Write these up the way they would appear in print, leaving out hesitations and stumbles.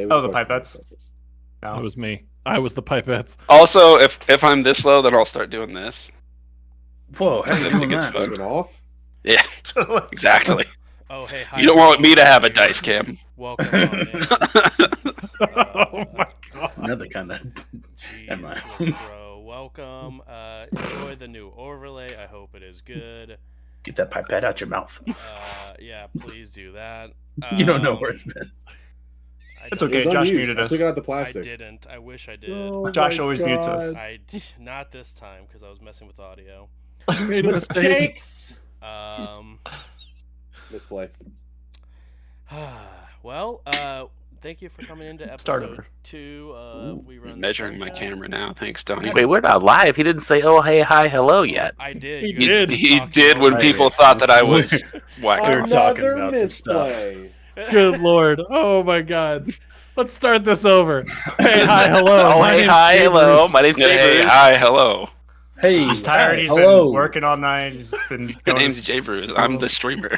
Oh, the pipettes. That No. was me. I was the pipettes. Also, if I'm this low, then I'll start doing this. Whoa, how I you think doing it's that? fun. Turn off. Yeah, Let's exactly. Oh, hey, hi. You don't want me to have a everybody. dice cam. Welcome on in. Oh my god. Another kind of. Never mind. Jeez, bro. Welcome. Enjoy the new overlay. I hope it is good. Get that pipette out your mouth. Yeah, please do that. You don't know where it's been. It's It okay. was Josh unused. muted I us. took it out the I plastic. didn't. I wish I did. Oh Josh my always mutes us. Not this time because I was messing with audio. Made a mistake. Mistakes. Misplay. Well, thank you for coming into Start episode over. 2. We run the Measuring my Dungeon. camera now. Thanks, Tony. Wait, we're not live. He didn't say, "Oh, hey, hi, hello" yet. I did. He You did. guys He talked did over when it. people thought that I was whacking We're off. talking Another about some stuff. misplay. Good lord. Oh my god. Let's start this over. Hey, hi, hello. Oh, My hey, name's hi, Jay hello. Bruce. My name's Hey, Jay Bruce. hi, hello. Hey, He's tired. hi, He's hello. been working all night. He's been My going. name's Jay Bruce. I'm the streamer.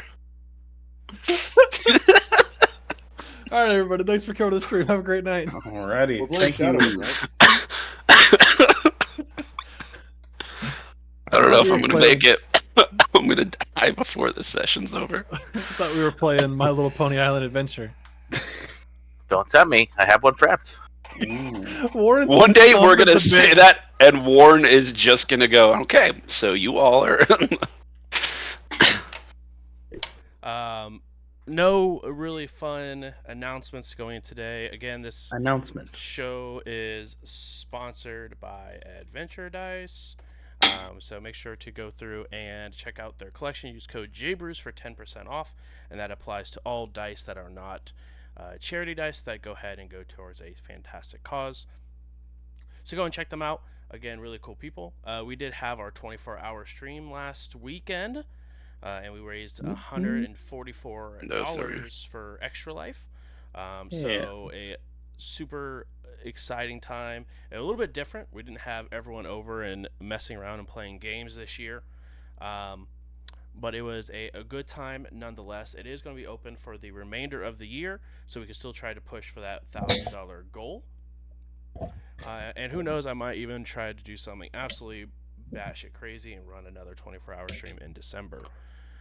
All right, everybody. Thanks for coming to the stream. Have a great night. Alrighty. We're playing Thank Shadow, you. right? I don't know if I'm gonna Wait. make it. I'm gonna die before the session's over. I thought we were playing My Little Pony Island Adventure. Don't tempt me. I have one prepped. Warren's One been day thumping we're gonna the say bit. that, and Warren is just gonna go, "Okay, so you all are." No really fun announcements going today. Again, this Announcement. show is sponsored by Adventure Dice. So make sure to go through and check out their collection. Use code JBruce for 10% off, and that applies to all dice that are not charity dice that go ahead and go towards a fantastic cause. So go and check them out. Again, really cool people. We did have our 24-hour stream last weekend, and we raised $144 for Extra Life. So a super exciting time, and a little bit different. We didn't have everyone over and messing around and playing games this year, but it was a good time nonetheless. It is going to be open for the remainder of the year, so we can still try to push for that $1,000 goal. And who knows, I might even try to do something absolutely batshit crazy and run another 24-hour stream in December.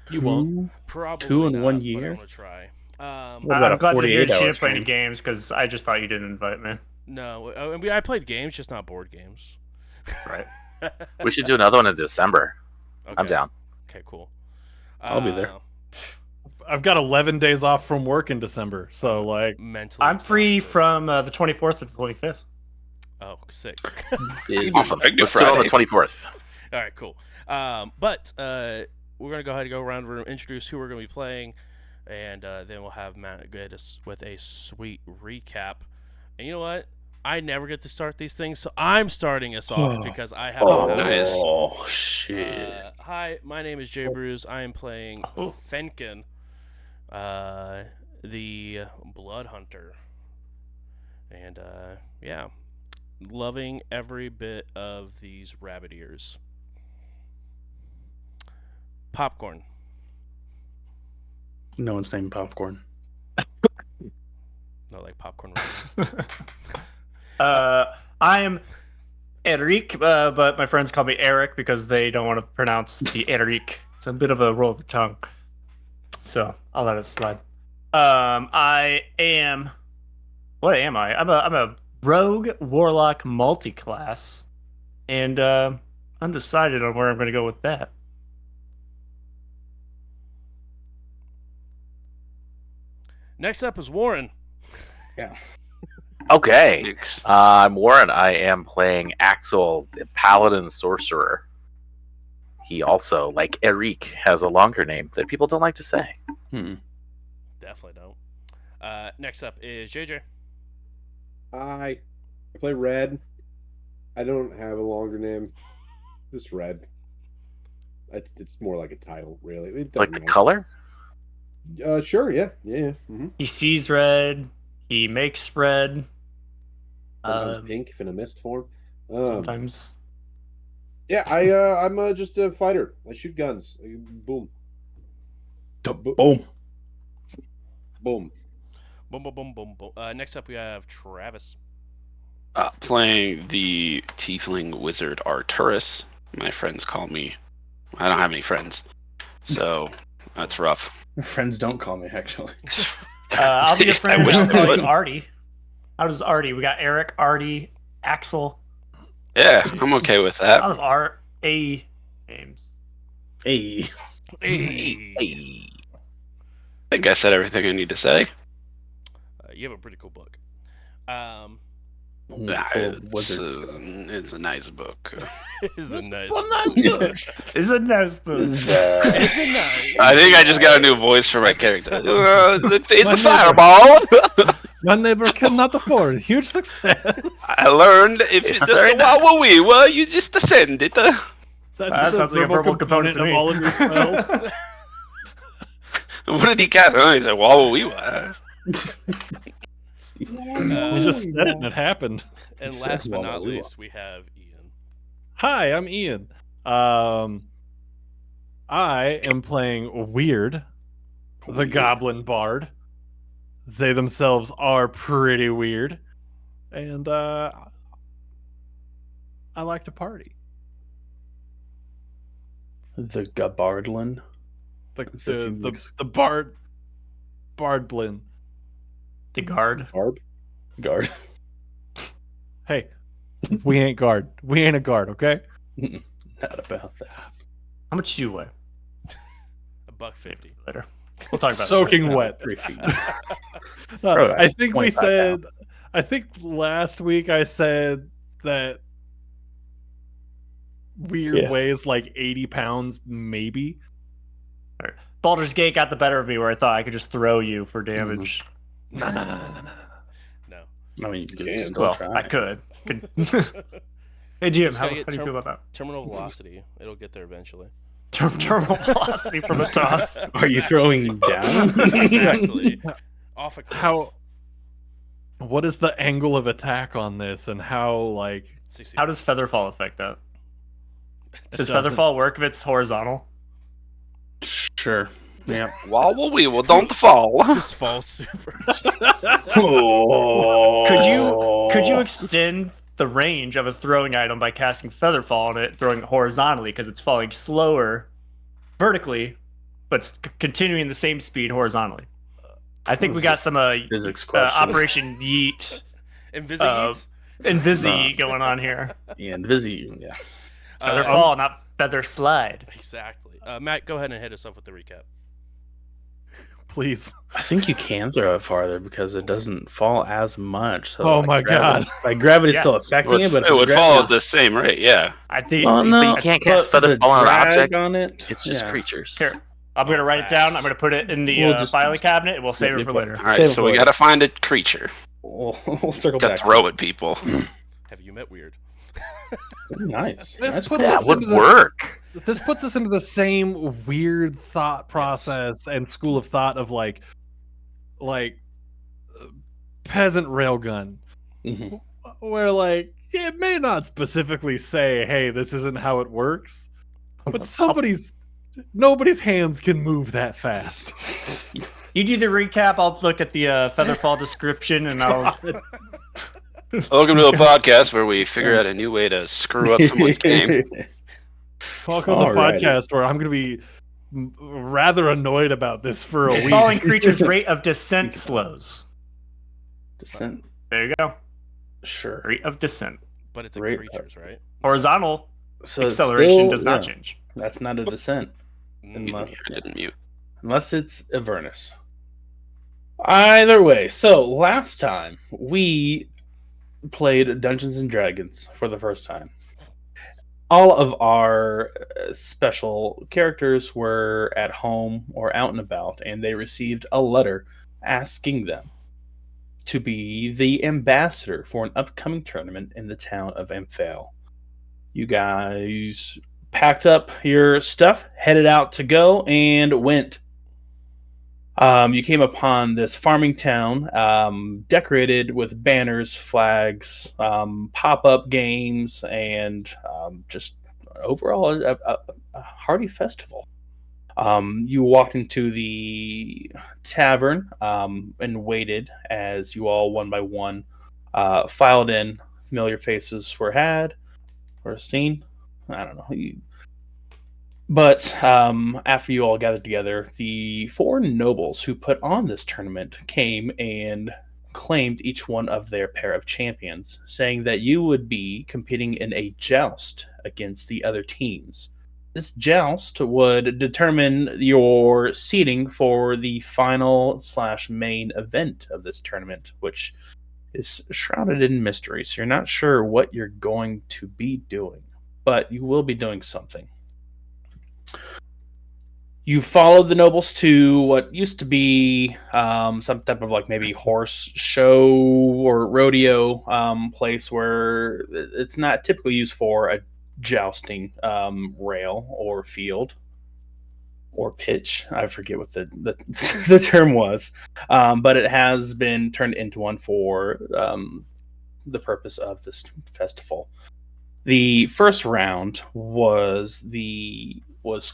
You won't. Probably Two in not, one but year? I'm gonna try. What about I'm a glad to hear 48-hour she didn't play any stream? games because I just thought you didn't invite me. No, I played games, just not board games. Right. We should do another one in December. Okay. I'm down. Okay, cool. I'll be there. I've got 11 days off from work in December, so like Mentally, I'm free exhausted. from the 24th to the 25th. Oh, sick. Awesome. I can do Let's do it on the Friday. 24th. All right, cool. But we're gonna go ahead and go around and introduce who we're gonna be playing, and then we'll have Matt get us with a sweet recap. And you know what? I never get to start these things, so I'm starting us off because I have. Oh, Nice. shit. Hi, my name is Jay Bruce. I am playing Fenkin, the Blood Hunter, and yeah, loving every bit of these rabbit ears. Popcorn. No one's named Popcorn. No, like popcorn. I'm Eric, but my friends call me Eric because they don't want to pronounce the Eric. It's a bit of a roll of the tongue, so I'll let it slide. I am. What am I? I'm a rogue warlock multi-class, and undecided on where I'm going to go with that. Next up is Warren. Yeah. Okay. Thanks. I'm Warren. I am playing Axel, the Paladin Sorcerer. He also, like Eric, has a longer name that people don't like to say. Definitely don't. Next up is JJ. I play Red. I don't have a longer name. Just Red. It's more like a title, really. It Like doesn't the matter. color? Sure, yeah. Mm-hmm. He sees red. He makes red. Sometimes pink if in a mist form. Sometimes. Yeah, I'm just a fighter. I shoot guns. Boom. Boom. Boom. Boom, boom, boom, boom, boom. Next up, we have Travis. Playing the Tiefling Wizard Arturus. My friends call me. I don't have any friends, so that's rough. Friends don't call me, actually. I'll be your I friend. wish I'll they call you would. Artie. How does Artie? We got Eric, Artie, Axel. Yeah, I'm okay with A that. lot of R-A names. Hey. Hey. I think I said everything I need to say. You have a pretty cool book. Full of It's, wizard stuff. it's a nice book. It's a nice. It's a nice book. It's a nice. I think I just got a new voice for my character. It's My a neighbor. fireball. My neighbor cannot afford. Huge success. I learned if It's you just very a Wawaweewa, you just ascend it. That's That the sounds like a verbal component to of me. all of your spells. What did he cast? Oh, he said Wawaweewa. You just said it and it happened. And Says last but not Wawa. least, we have Ian. Hi, I'm Ian. I am playing Weird, the Goblin Bard. They themselves are pretty weird, and I like to party. The Gabardlin. The That's a few the weeks. the Bardblin. The guard. Barb. Guard. Hey, we ain't guard. We ain't a guard, okay? Not about that. How much do you weigh? $1.50. Later. We'll talk about Soaking Not wet. 3 feet. No, I think we 25 said. I think last week I said that Weird Yeah. weighs like 80 pounds, maybe. it. Baldur's Gate got the better of me where I thought I could just throw you for damage. No. I mean, you could can. still Well, try. I could. Hey, Jim, Just how gotta do you get feel about that? Terminal velocity. It'll get there eventually. Terminal velocity from a toss. Are you throwing down? Exactly. Off a cliff. How? What is the angle of attack on this, and how like? 60 How does Featherfall affect that? Does doesn't- Featherfall work if it's horizontal? Sure. Yeah. Wawaweewa, don't fall. This falls super. Oh. Could you extend the range of a throwing item by casting Featherfall on it, throwing it horizontally because it's falling slower vertically, but continuing the same speed horizontally? I think we got some Physics question. Operation Yeet Invisible. Invisi going on here. Yeah, and Vizzy. Yeah. Feather fall, not feather slide. Exactly. Matt, go ahead and hit us up with the recap. Please. I think you can throw it farther because it doesn't fall as much. So Oh like, my gravity- God. Like gravity's Yeah. still affecting it, but It would the fall gravity- at the same rate, yeah. I think. Well, no, you can't but cast the Feather Fall on an drag object. on it. It's just yeah. creatures. Here, I'm gonna write it down. I'm gonna put it in the We'll just- filing cabinet, and we'll save Yeah, it for yeah. later. All right, Save it so we for got to find a creature We'll circle to back. throw at people. Have you met Weird? Nice. This That's puts cool. That us would into this- work. This puts us into the same weird thought process and school of thought of like peasant railgun, Mhm. where like it may not specifically say, "Hey, this isn't how it works," but nobody's hands can move that fast. You do the recap. I'll look at the Featherfall description, and I'll. Welcome to a podcast where we figure out a new way to screw up someone's game. Welcome to the Alrighty. podcast where I'm going to be rather annoyed about this for a week. Falling creature's rate of descent slows. Descent. There you go. Sure. Rate of descent. But it's a Right. creatures, right? Horizontal So it's acceleration still- does not yeah, change. That's not a descent Mm. I didn't mute. unless it's Avernus. Either way, so last time we played Dungeons and Dragons for the first time. All of our special characters were at home or out and about, and they received a letter asking them to be the ambassador for an upcoming tournament in the town of Amphale. You guys packed up your stuff, headed out to go, and went. You came upon this farming town, decorated with banners, flags, pop-up games, and just overall a hearty festival. You walked into the tavern and waited as you all, one by one, filed in. Familiar faces were had or seen. I don't know. But after you all gathered together, the four nobles who put on this tournament came and claimed each one of their pair of champions, saying that you would be competing in a joust against the other teams. This joust would determine your seeding for the final slash main event of this tournament, which is shrouded in mystery. So you're not sure what you're going to be doing, but you will be doing something. You followed the nobles to what used to be some type of like maybe horse show or rodeo place where it's not typically used for a jousting rail or field or pitch. I forget what the term was, but it has been turned into one for the purpose of this festival. The first round was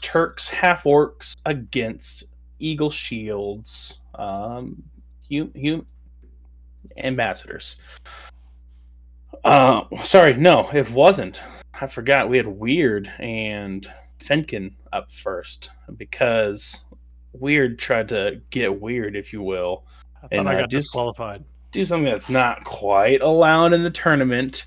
Turks half orcs against Eagle Shields ambassadors. Sorry, no, it wasn't. I forgot we had Weird and Fenkin up first because Weird tried to get weird, if you will, I and thought I got disqualified. do something that's not quite allowed in the tournament,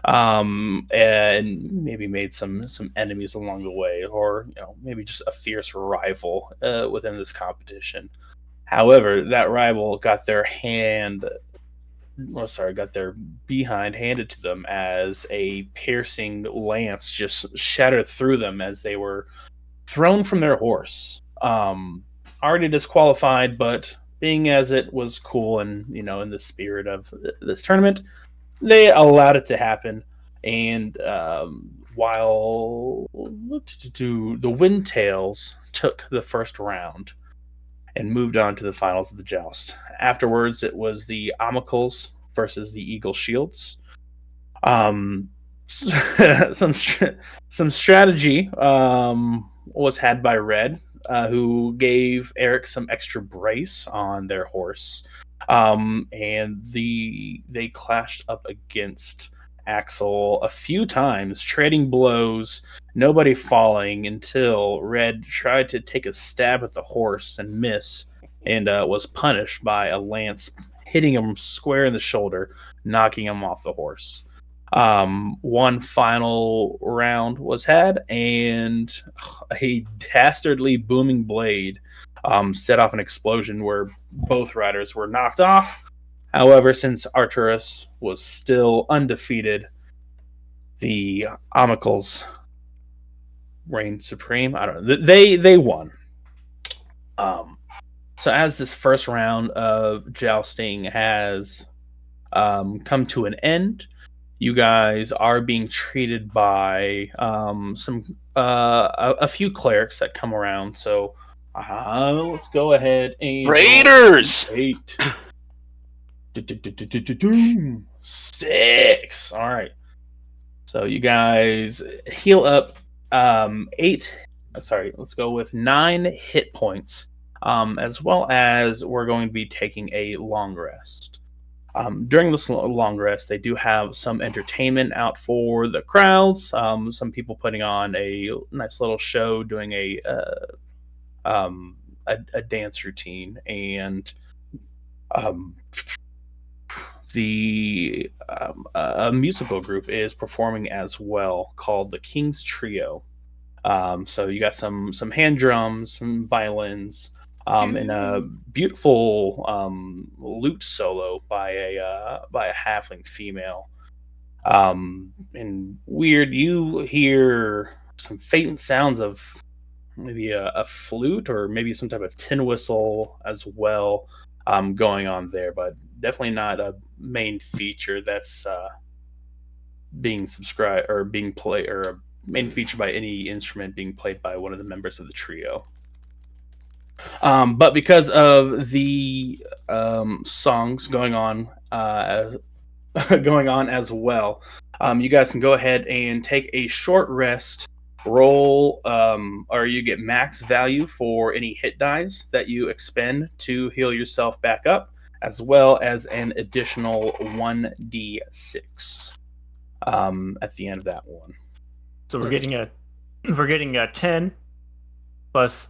and maybe made some enemies along the way, or maybe just a fierce rival within this competition. However, that rival got their behind handed to them as a piercing lance just shattered through them as they were thrown from their horse. Already disqualified, but being as it was cool and in the spirit of this tournament, they allowed it to happen. And while the Windtails took the first round and moved on to the finals of the joust. Afterwards, it was the Amicals versus the Eagle Shields. Some strategy was had by Red, who gave Eric some extra brace on their horse, and they clashed up against Axel a few times, trading blows, nobody falling until Red tried to take a stab at the horse and miss, and was punished by a lance hitting him square in the shoulder, knocking him off the horse. One final round was had, and a dastardly booming blade set off an explosion where both riders were knocked off. However, since Arturus was still undefeated, the Amicals reigned supreme. I don't know. They won. So as this first round of jousting has come to an end, you guys are being treated by a few clerics that come around. So let's go ahead and Raiders! 6. All right. So you guys heal up 8. Sorry, let's go with 9 hit points, as well as we're going to be taking a long rest. During this long rest, they do have some entertainment out for the crowds. Some people putting on a nice little show, doing a dance routine, and a musical group is performing as well, called the King's Trio. So you got some hand drums, some violins, and a beautiful lute solo by a halfling female. And Weird, you hear some faint sounds of maybe a flute or maybe some type of tin whistle as well, going on there, but definitely not a main feature that's being subscribed or being played, or a main feature by any instrument being played by one of the members of the trio. But because of the songs going on as well, you guys can go ahead and take a short rest roll, or you get max value for any hit dice that you expend to heal yourself back up, as well as an additional 1d6 at the end of that one. So we're getting a 10 plus,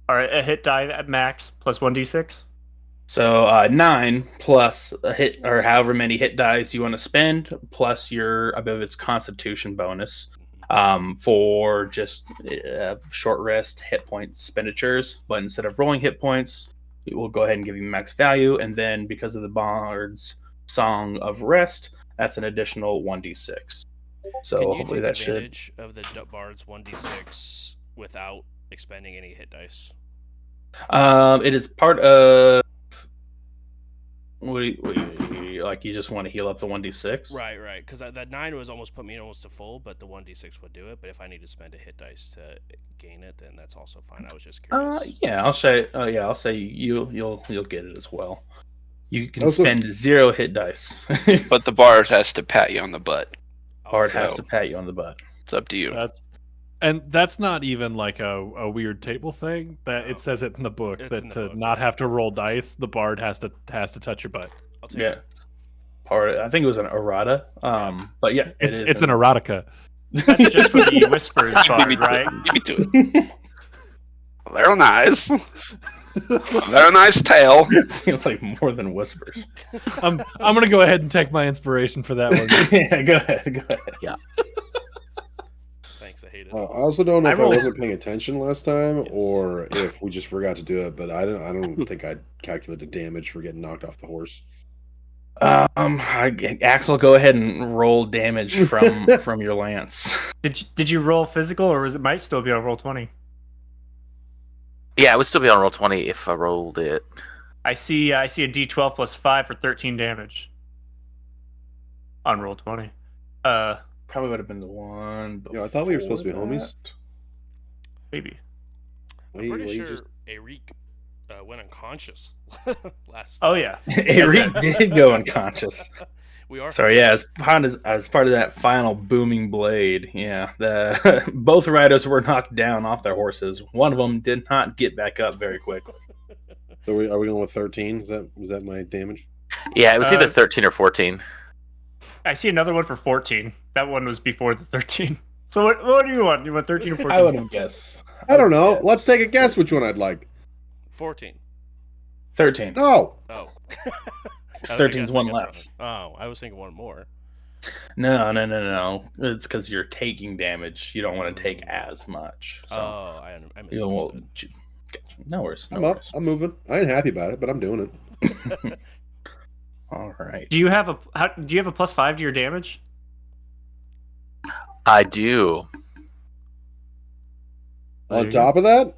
or a hit die at max plus 1d6. So 9 plus a hit, or however many hit dice you want to spend, plus your, I believe it's Constitution bonus, for just short rest hit point expenditures. But instead of rolling hit points, it will go ahead and give you max value, and then because of the Bard's Song of Rest, that's an additional 1d6. So Can you hopefully take that should. advantage of the Bard's 1d6 without expending any hit dice? It is part of. Like you just want to heal up the 1d6? Right. Because that 9 was almost put me almost to full, but the 1d6 would do it. But if I need to spend a hit dice to gain it, then that's also fine. I was just curious. Yeah, I'll say. I'll say you'll get it as well. You can Also- spend 0 hit dice. But the bard has to pat you on the butt. Bard has So- to pat you on the butt. It's up to you. That's not even like a weird table thing. That No. it says it in the book It's that in the to book. not have to roll dice, the bard has to touch your butt. I'll take Yeah, it. part. I think it was an errata. But yeah, It's an erotica. That's just for the whispers Give part, me right? Give me to it. They're nice. They're a nice tale. Feels like more than whispers. I'm gonna go ahead and take my inspiration for that one. Yeah, go ahead. Thanks, I hate it. I also don't know I if I rolled- wasn't paying attention last time Yes. or if we just forgot to do it, but I don't think I calculated damage for getting knocked off the horse. Axel, go ahead and roll damage from your lance. Did you roll physical, or it might still be on roll 20? Yeah, it would still be on roll 20 if I rolled it. I see a d12 plus 5 for 13 damage on roll 20. Probably would have been the one. Yeah, I thought we were supposed to be before homies. Maybe. I'm pretty you sure just- Eric went unconscious last. Oh yeah. that. Eric did go unconscious. We are. Sorry, yeah, as part of that final booming blade, yeah, both riders were knocked down off their horses. One of them did not get back up very quickly. So are we going with 13? Was that my damage? Yeah, it was either Uh, 13 or 14. I see another one for 14. That one was before the 13. So what do you want? You want 13 or 14? I would have guessed. I don't know. Let's take a guess which one I'd like. 14. 13. No. Oh. 13's one less. Oh, I was thinking one more. No. It's because you're taking damage. You don't want to take as much. So Oh, I you know, misunderstood. no worries. No I'm up. worries. I'm moving. I ain't happy about it, but I'm doing it. All right. Do you have a plus 5 to your damage? I do. On top of that?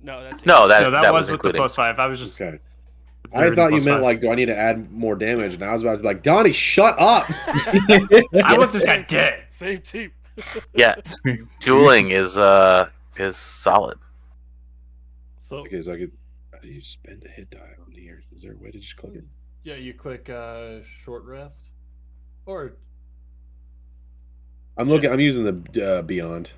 No, that's No, that No, that was was with the included. plus 5. I was just. Okay. I thought you meant like, do I need to add more damage? And I was about to be like, Donnie, shut up. I want this guy dead. Same team. Yeah, dueling is solid. So Okay, so I could. How do you spend a hit die on here? Is there a way to just click it? yeah, you click short rest, or I'm using the Beyond.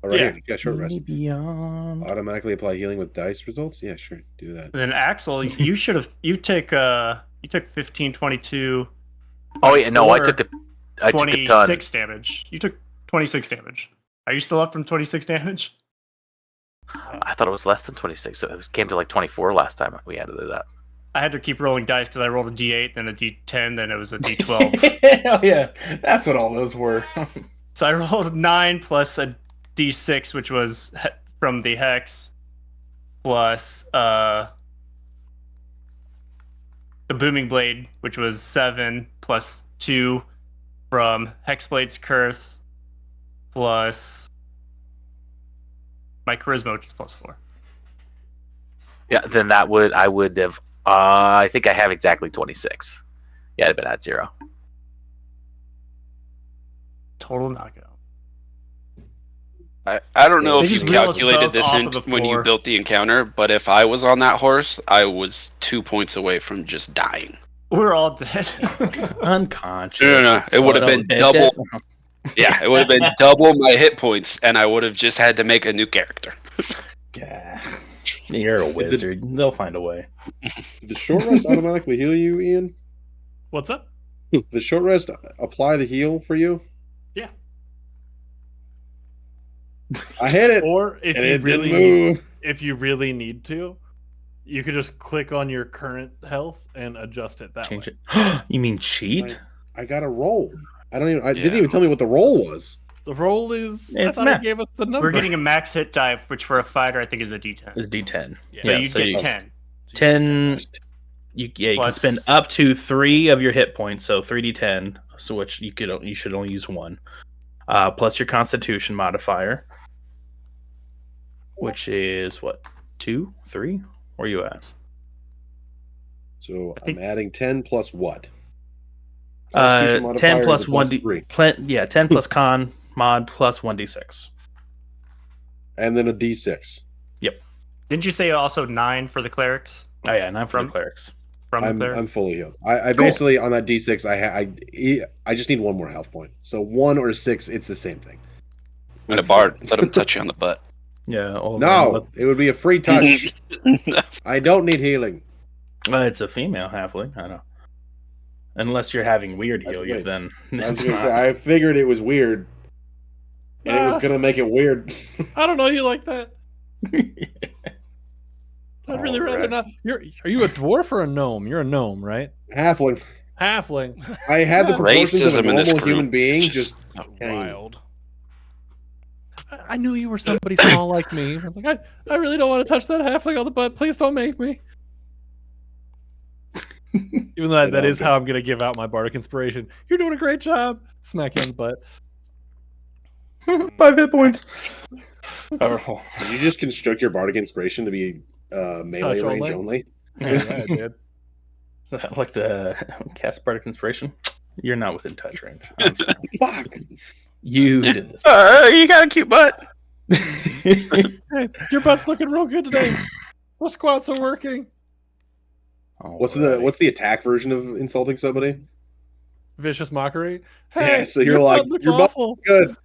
All right, Yeah. here, yeah, short rest. Beyond. Automatically apply healing with dice results. Yeah, sure, do that. And then Axel, you took 15, 22, Oh yeah, no, I Four, took a ton. 26 damage. You took 26 damage. Are you still up from 26 damage? I thought it was less than 26. So it came to like 24 last time we added that. I had to keep rolling dice because I rolled a d8, then a d10, then it was a d12. Hell yeah, that's what all those were. So I rolled 9 plus a d6, which was from the hex, plus the booming blade, which was 7, plus 2 from Hexblade's curse, plus my charisma, which is plus 4. Yeah, then I would have. I think I have exactly 26. Yeah, I'd been at 0. Total knockout. I don't know They if you just wheel us calculated both this off in of the when you floor. built the encounter, but if I was on that horse, I was 2 points away from just dying. We're all dead. Unconscious. No, it would have been double. Yeah, it would have been double my hit points, and I would have just had to make a new character. God. You're a wizard. They'll find a way. Did the short rest automatically heal you, Ian? What's up? The short rest apply the heal for you? Yeah. I hit it, Or if and you it really didn't move. if you really need to, you could just click on your current health and adjust it that Change way. it. You mean cheat? I got a roll. I don't even. I didn't Yeah. even tell me what the roll was. The roll is. I It's thought it max. gave us the number. We're getting a max hit die, which for a fighter I think is a D10. It's D10. Yeah. So Yeah, you so get you- 10. 10. You can Plus- spend up to 3 of your hit points, so 3d10. So which you should only use 1. Plus your Constitution modifier, which is what 2, 3. Where are you at? So I think- I'm adding 10 plus what? 10 Constitution plus modifier is a 1d. 3. Yeah, 10 plus con mod plus 1d6. And then a D6. Didn't you say also 9 for the clerics? Oh yeah, 9 for From- the clerics. From the I'm cleric? fully healed. I Cool. basically on that D6 I just need 1 more health point. So 1 or 6, it's the same thing. And a bard, let him touch you on the butt. Yeah. No, it would be a free touch. I don't need healing. It's a female halfling. I know. Unless you're having weird That's heal you, weird. then I was it's gonna not. say I figured it was weird. And it was Ah. gonna make it weird. I don't know you like that. I'd really rather Alright. not. Are you a dwarf or a gnome? You're a gnome, right? Halfling. Halfling. I had the proportions of a Racism in this normal group human being, is just Wild. I knew you were somebody small like me. I was like, I really don't want to touch that halfling on the butt. Please don't make me. Even though that is how I'm going to give out my bardic inspiration. You're doing a great job. Smack you on the butt. 5 hit points. Powerful. Did you just construct your bardic inspiration to be melee Touch range only? only? Yeah, I did. Like the cast bardic inspiration. You're not within touch range. I'm sorry. Fuck. You did this. You got a cute butt. Hey, your butt's looking real good today. Those squats are working. What's the attack version of insulting somebody? Vicious mockery. Yeah, Hey, so you're your like, butt looks your butt- awful. Good.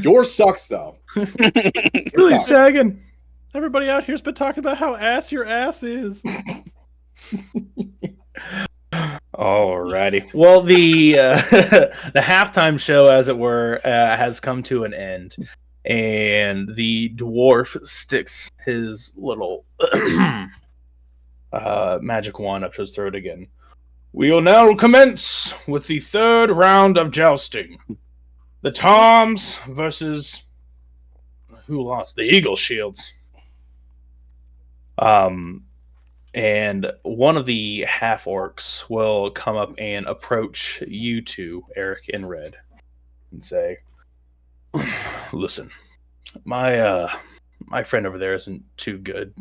Yours sucks though. really Fuck. sagging? Everybody out here's been talking about how ass your ass is. Alrighty. Well, the the halftime show, as it were, has come to an end, and the dwarf sticks his little magic wand up his throat again. We will now commence with the third round of jousting. The Toms versus who lost? The Eagle Shields. And one of the half orcs will come up and approach you two, Eric and Red, and say, "Listen, my friend over there isn't too good.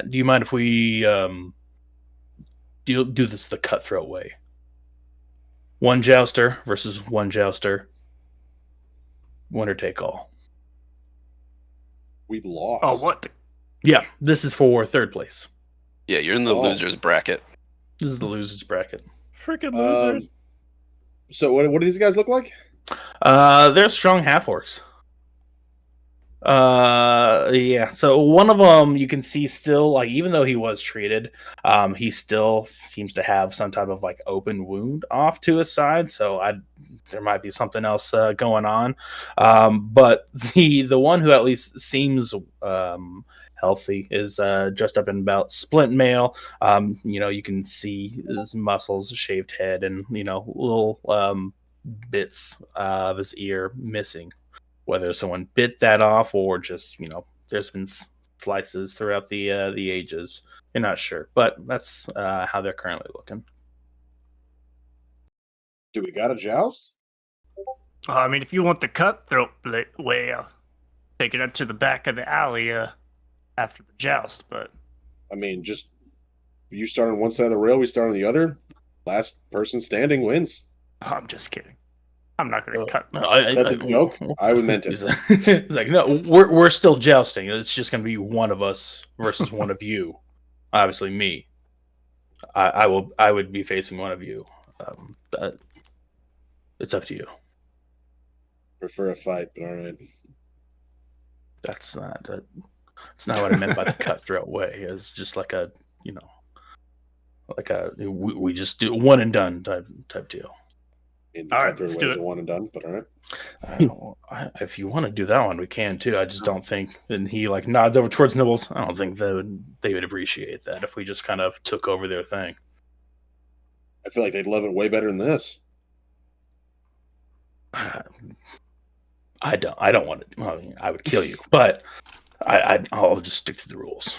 Do you mind if we do this the cutthroat way? One jouster versus one jouster. Winner take all." We lost. Oh, what? Yeah, this is for third place. Yeah, you're in the Oh. losers bracket. This is the losers bracket. Freaking losers. So what do these guys look like? They're strong half orcs. Yeah. So one of them you can see still, like, even though he was treated, he still seems to have some type of like open wound off to his side. So there might be something else going on. But the one who at least seems healthy is dressed up in about splint mail. You can see his muscles, shaved head, and little bits of his ear missing. Whether someone bit that off or just, there's been slices throughout the ages. You're not sure, but that's how they're currently looking. Do we got a joust? I mean, if you want the cutthroat way, I'll take it up to the back of the alley after the joust. But I mean, just you start on one side of the rail, we start on the other. Last person standing wins. I'm just kidding. I'm not going to cut. That's a joke. I meant it. He's like, no, we're still jousting. It's just going to be one of us versus one of you. Obviously, me. I would be facing one of you. But it's up to you. Prefer a fight, but all right. That's not what I meant by the cutthroat way. It's just like a, we just do one and done type deal. In the All right, cutthroat let's way do is it. a one and done, but all right. If you want to do that one, we can too. I just don't think. And he like nods over towards Nibbles. I don't think they would appreciate that if we just kind of took over their thing. I feel like they'd love it way better than this. I don't want to. Well, I would kill you, but I'll just stick to the rules.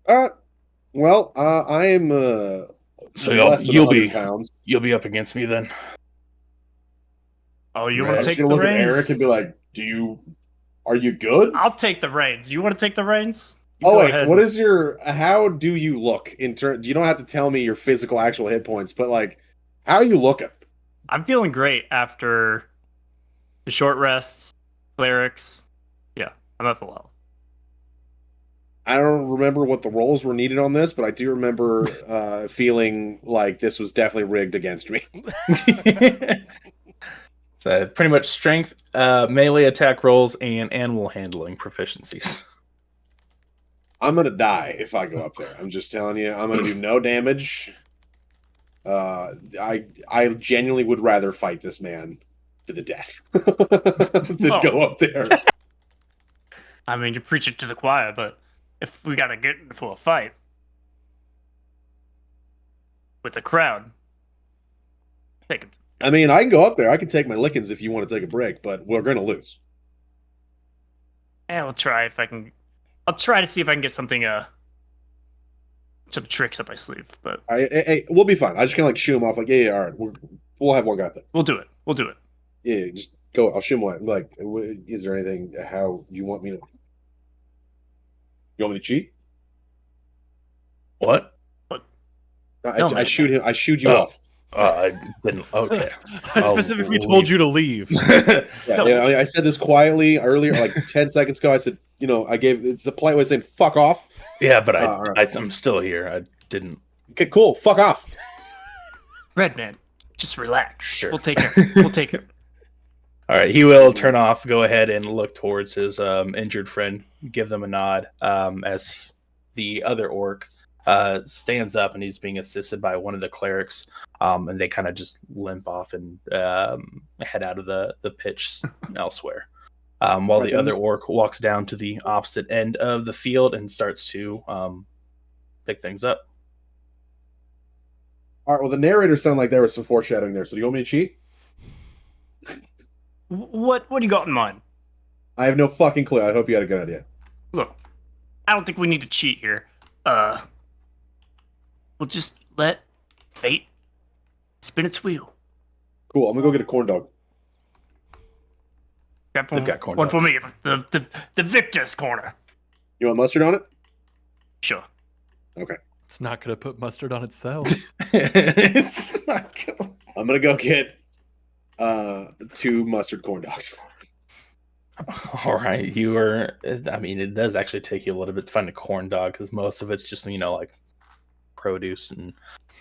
Well, I am So less than you'll 100 be pounds. you'll be up against me then. Oh, you Right. want I'm to just take gonna the look at Eric reins? and be like, are you good? I'll take the reins. You want to take the reins? You Oh go wait, ahead. what is how do you look in turn? You don't have to tell me your physical actual hit points, but like, how are you looking? I'm feeling great after the short rests, clerics. Yeah, I'm at full health. I don't remember what the rolls were needed on this, but I do remember feeling like this was definitely rigged against me. So pretty much strength, melee attack rolls, and animal handling proficiencies. I'm gonna die if I go up there. I'm just telling you, I'm gonna do no damage. I genuinely would rather fight this man to the death than go up there. I mean, you preach it to the choir, but if we gotta get into a fight with the crowd, take it. I mean, I can go up there. I can take my lickings if you want to take a break, but we're gonna lose. And we'll try if I can. I'll try to see if I can get something, some tricks up my sleeve. But Hey, we'll be fine. I just kind of like shoo him off, like, yeah, all right, we'll have one guy there. we'll do it. We'll do it. Yeah, just go. I'll shoo him away. I'm like, is there anything? How you want me to? You want me to cheat? What? No, I shoot him. I shoot you Oh. off. I didn't. Okay. I I'll specifically leave. told you to leave. Yeah, I said this quietly earlier, like 10 seconds ago. I said, it's a polite way of saying "fuck off." Yeah, but all right. I'm still here. I didn't. Okay, cool. Fuck off. Redman, just relax. Sure. We'll take care. We'll take care. All right, he will turn off, go ahead and look towards his injured friend, give them a nod as the other orc stands up and he's being assisted by one of the clerics, and they kind of just limp off and head out of the pitch elsewhere. While the other orc walks down to the opposite end of the field and starts to pick things up. All right. Well, the narrator sounded like there was some foreshadowing there. So, do you want me to cheat? What do you got in mind? I have no fucking clue. I hope you had a good idea. Look, I don't think we need to cheat here. We'll just let fate spin its wheel. Cool. I'm gonna go get a corn dog. Grab They've got corn one dogs. for me. The victor's corner. You want mustard on it? Sure. It's not going to put mustard on itself. It's not cool. I'm gonna go get 2 mustard corn dogs. All right, you are. I mean, it does actually take you a little bit to find a corn dog because most of it's just like produce and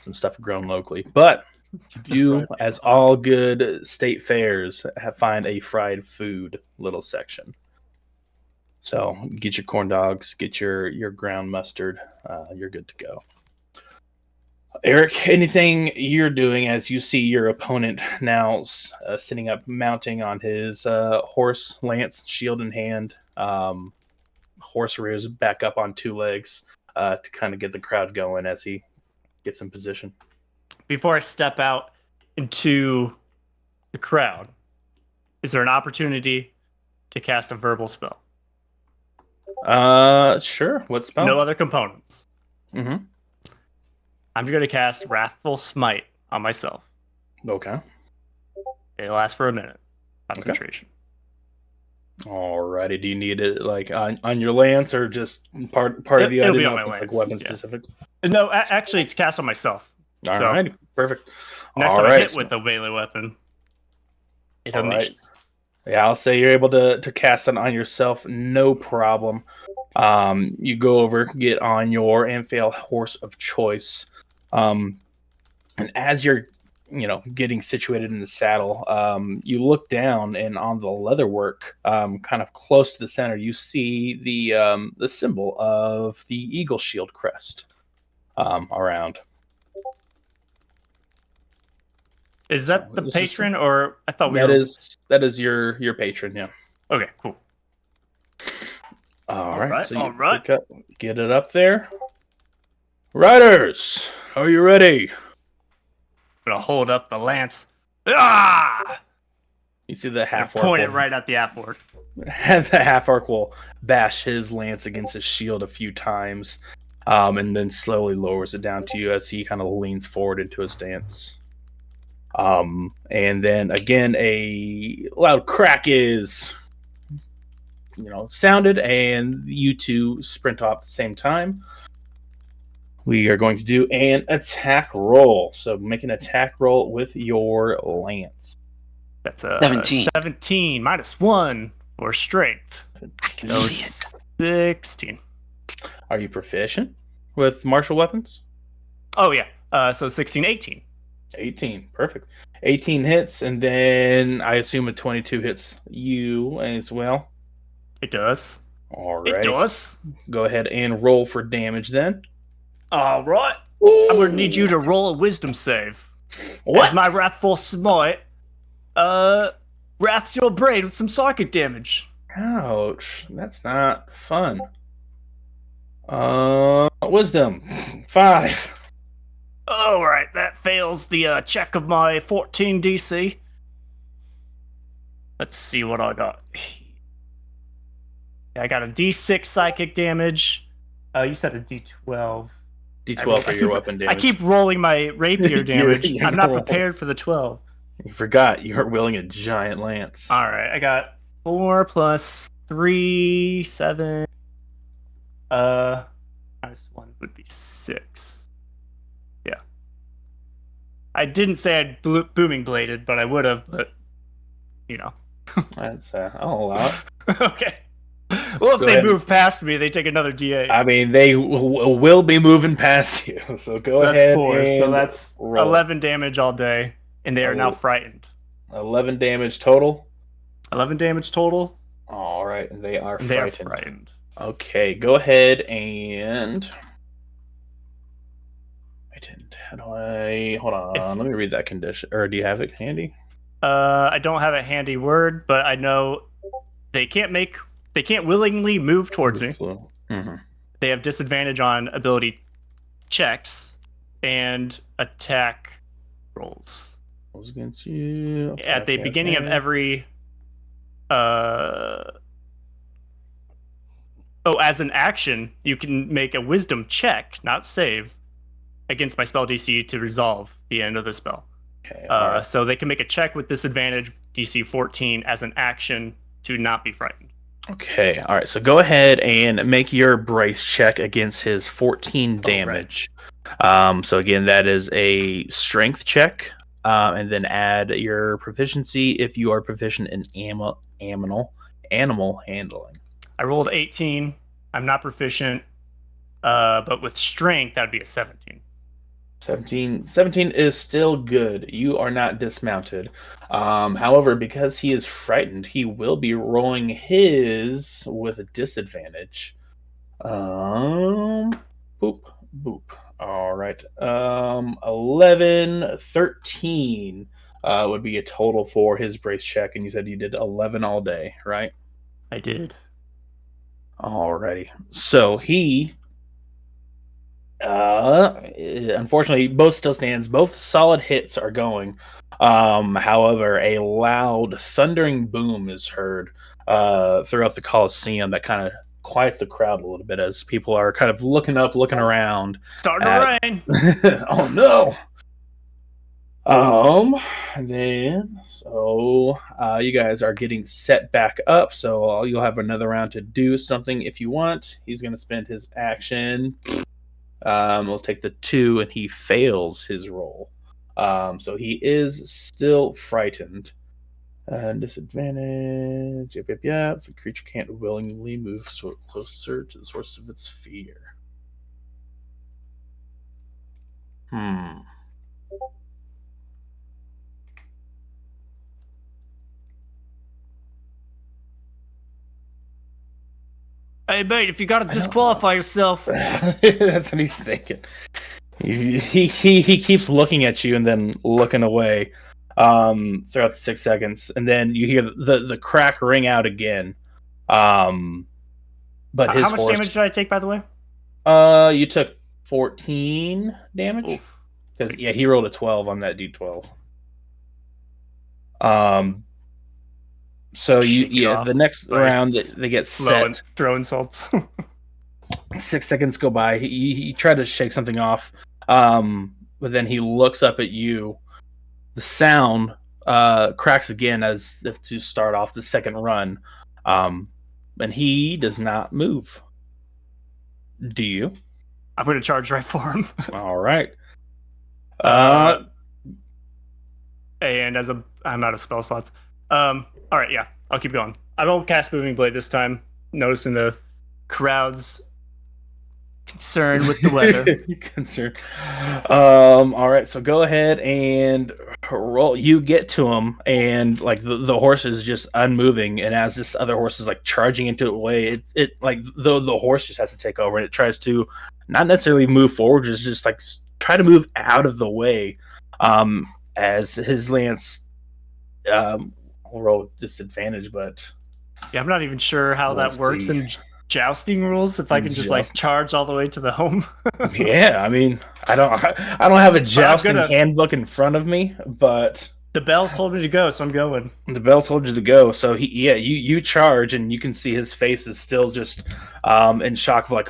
some stuff grown locally. But you do, as all good state fairs, find a fried food little section. So get your corn dogs, get your ground mustard. You're good to go. Eric, anything you're doing as you see your opponent now sitting up, mounting on his horse, lance, shield in hand, horse rears back up on 2 legs to kind of get the crowd going as he gets in position. Before I step out into the crowd, is there an opportunity to cast a verbal spell? Sure. What spell? No other components. Mm-hmm. I'm going to cast Wrathful Smite on myself. Okay. It lasts for a minute. Concentration. Alrighty. Do you need it like on your lance or just part of the It'll item? be on my It's, lance, like weapon yeah. specific. No, actually, it's cast on myself. All So, right. Perfect. Next All time I right, hit so- with the melee weapon, it All right. unleashes. Yeah, I'll say you're able to cast it on yourself, no problem. You go over, get on your Amphail horse of choice, and as you're getting situated in the saddle, you look down, and on the leatherwork, kind of close to the center, you see the symbol of the eagle shield crest around. Is that So, the this is- patron, or I thought we That were? is your patron, yeah. Okay, cool. All right, right, so you all right. get it up there. Riders, are you ready? Gonna hold up the lance. Ah! You see the And half point orc it right at the half-orc. the half orc will bash his lance against his shield a few times, and then slowly lowers it down to you as he kind of leans forward into his stance. And then again, a loud crack is sounded, and you two sprint off at the same time. We are going to do an attack roll. So make an attack roll with your lance. That's a 17. 17 -1 for strength. So 16. Are you proficient with martial weapons? Oh yeah. So 16, 18. 18. Perfect. 18 hits, and then I assume a 22 hits you as well. It does. All It right. does. Go ahead and roll for damage then. All right. I'm gonna need you to roll a wisdom save. What? As my wrathful smite, wraths your brain with some psychic damage. Ouch. That's not fun. Wisdom. 5. All right, that fails the check of my 14 DC. Let's see what I got. I got a D6 psychic damage. You said a D12. D12 for your weapon damage. I keep rolling my rapier damage. You're I'm not normal. prepared for the 12. You forgot you're wielding a giant lance. All right, I got 4 plus 3, 7. -1 would be 6. Yeah. I didn't say I'd booming bladed, but I would have. But That's I'll allow it. Okay. Well, if Go they ahead. move past me, they take another D8. I mean, they will be moving past you, so go That's ahead 4, and so that's roll. 11 damage all day, and they are now Oh. frightened. 11 damage total. 11 damage total, All right, and they are and they are frightened. frightened. Okay, go ahead and. How do I? Hold on. Let me read that condition. Or do you have it handy? I don't have a handy word, but I know they can't willingly move towards me. Mm-hmm. They have disadvantage on ability checks and attack rolls. Rolls against you. Okay, At the okay, beginning of okay. every as an action, you can make a wisdom check, not save, against my spell DC to resolve the end of the spell. Okay, all right. So they can make a check with disadvantage DC 14 as an action to not be frightened. Okay, all right. So go ahead and make your brace check against his 14 damage. So again, that is a strength check, and then add your proficiency if you are proficient in animal handling. I rolled 18. I'm not proficient, but with strength, that'd be a 17. 17 is still good. You are not dismounted. However, because he is frightened, he will be rolling his with a disadvantage. Boop, boop. All right. 11, 13 would be a total for his brace check, and you said you did 11 all day, right? I did. Alrighty. So he unfortunately both still stands. Both solid hits are going. However, a loud thundering boom is heard throughout the Coliseum that kind of quiets the crowd a little bit as people are kind of looking up, looking around. Starting to rain. Oh no. Then you guys are getting set back up, so you'll have another round to do something if you want. He's gonna spend his action. We'll take the 2, and he fails his roll. So he is still frightened. Disadvantage. Yep. The creature can't willingly move closer to the source of its fear. Hey, mate, if you gotta disqualify yourself. That's what he's thinking. He keeps looking at you and then looking away throughout the 6 seconds, and then you hear the crack ring out again. But his How much horse. damage did I take, by the way? You took 14 damage. Because he rolled a 12 on that d12. So Shake it off the next by round they get set. Throw insults. 6 seconds go by. He tried to shake something off, but then he looks up at you. The sound cracks again as if to start off the second run, and he does not move. Do you? I'm going to charge right for him. All right. And I'm out of spell slots. All right, yeah, I'll keep going. I won't cast Moving Blade this time. Noticing the crowd's concern with the weather. Concern. All right, so go ahead and roll. You get to him, and like the horse is just unmoving, and as this other horse is like charging into it way, it like the horse just has to take over, and it tries to not necessarily move forward, just like try to move out of the way. As his lance, I'll roll with disadvantage, but Yeah, I'm not even sure how We'll that works see. in jousting rules. If I can just like Joust. charge all the way to the home. yeah, I mean, I don't have a jousting gonna- handbook in front of me, but The bells told me to go, so I'm going. the bell told you to go. So you charge, and you can see his face is still just in shock of like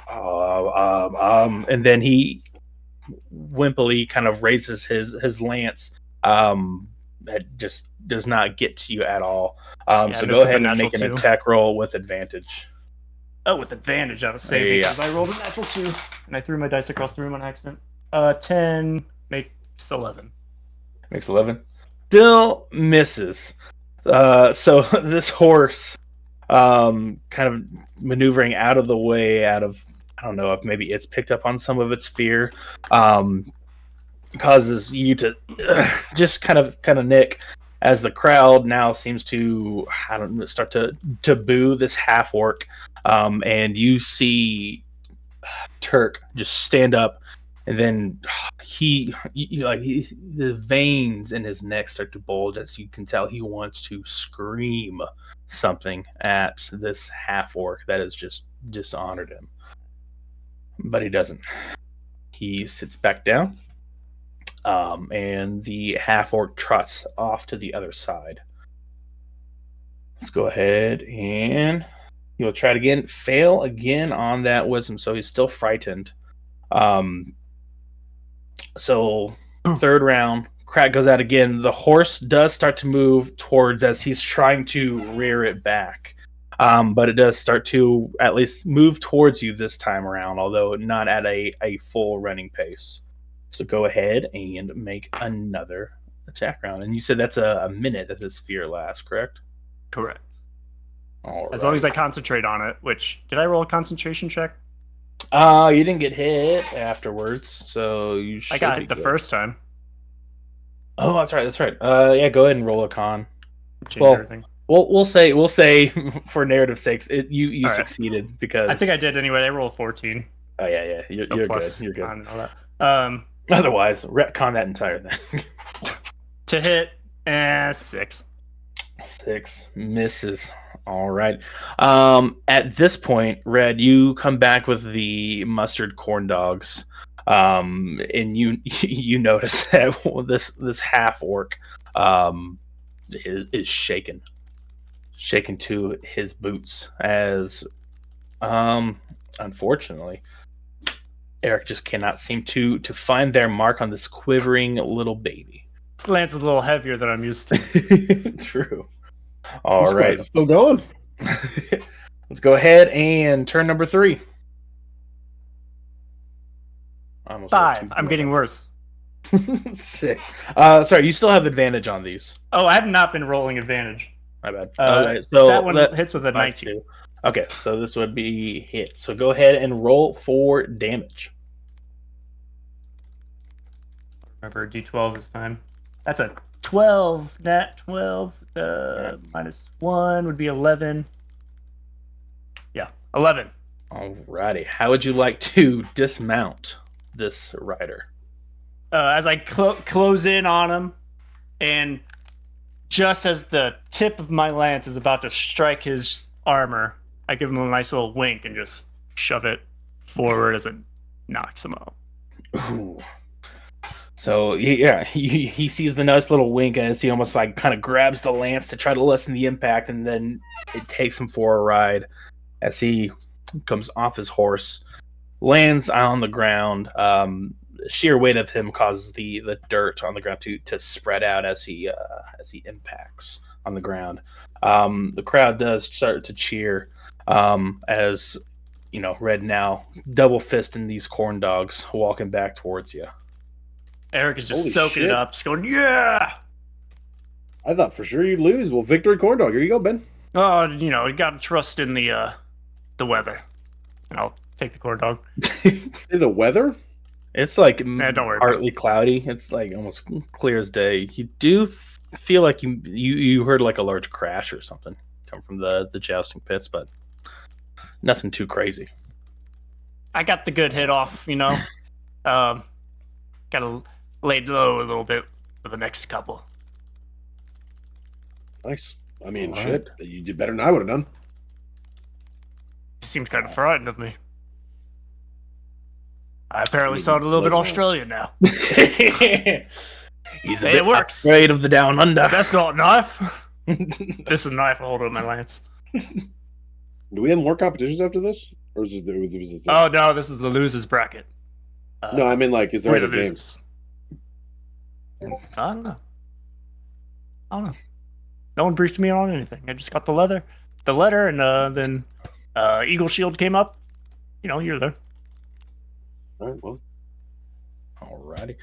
and then he wimpily kind of raises his lance. That just does not get to you at all. I So missed go with ahead the and make natural an two. attack roll with advantage. Oh, with advantage, I was saving Yeah. because I rolled a natural 2, and I threw my dice across the room on accident. 10 makes 11. Makes 11. Still misses. So this horse, kind of maneuvering out of the way, I don't know if maybe it's picked up on some of its fear, causes you to just kind of nick as the crowd now seems to start to boo this half orc, and you see Turk just stand up, and then the veins in his neck start to bulge as you can tell he wants to scream something at this half orc that has just dishonored him, but he doesn't. He sits back down, and the half orc trots off to the other side. Let's go ahead and he'll try it again. Fail again on that wisdom, so he's still frightened. So third round, crack goes out again. The horse does start to move towards as he's trying to rear it back. But it does start to at least move towards you this time around, although not at a full running pace. So go ahead and make another attack round. And you said that's a minute that this fear lasts, correct? Correct. All As long as I concentrate on it, which, did I roll a concentration check? you didn't get hit afterwards, so you should I got be hit the good. first time. Oh, that's right. Yeah, go ahead and roll a con. Change Well, everything. We'll say for narrative sakes, you All right. succeeded because I think I did anyway. I rolled 14. Oh yeah, you're No good. plus You're good. on all that. Otherwise, retcon that entire thing. To hit, 6. 6 misses. All right. At this point, Red, you come back with the mustard corn dogs, and you notice that this half orc is shaken to his boots as unfortunately Eric just cannot seem to find their mark on this quivering little baby. This lance is a little heavier than I'm used to. True. All This right. guy's still going. Let's go ahead and turn number 3. I almost rolled 5. two. I'm getting worse. Sick. Sorry, you still have advantage on these. Oh, I have not been rolling advantage. My bad. Okay, so that one hits with a 19. 2. Okay, so this would be hit. So go ahead and roll for damage. Remember, D12 this time. That's a 12. Nat 12. Minus 1 would be 11. Yeah, 11. Alrighty. How would you like to dismount this rider? As I close in on him, and just as the tip of my lance is about to strike his armor, I give him a nice little wink and just shove it forward as it knocks him out. Ooh. So he sees the nice little wink as he almost like kind of grabs the lance to try to lessen the impact, and then it takes him for a ride as he comes off his horse, lands on the ground. Sheer weight of him causes the dirt on the ground to spread out as he impacts on the ground. The crowd does start to cheer as Red now double fisting these corn dogs walking back towards you. Eric is just Holy soaking shit. it up, just going, yeah! I thought for sure you'd lose. Well, victory corn dog. Here you go, Ben. Oh, you gotta trust in the weather. And I'll take the corn dog. Hey, the weather? It's like don't worry about partly cloudy. It's like almost clear as day. You do feel like you heard like a large crash or something come from the jousting pits, but nothing too crazy. I got the good hit off, Gotta lay low a little bit for the next couple. Nice. I mean, All shit. You did better than I would have done. He seemed kind of frightened of me. I apparently You sound a little bit like that. Australian now. He's a Hey, bit it works. afraid of the down under. That's not a knife. This is a knife holding my lance. Do we have more competitions after this? Or is this Oh no, this is the losers bracket. no, I mean, like, is there We're the other games? losers. I don't know. No one briefed me on anything. I just got the letter, and then Eagle Shield came up. You're there. All right, well, Alrighty.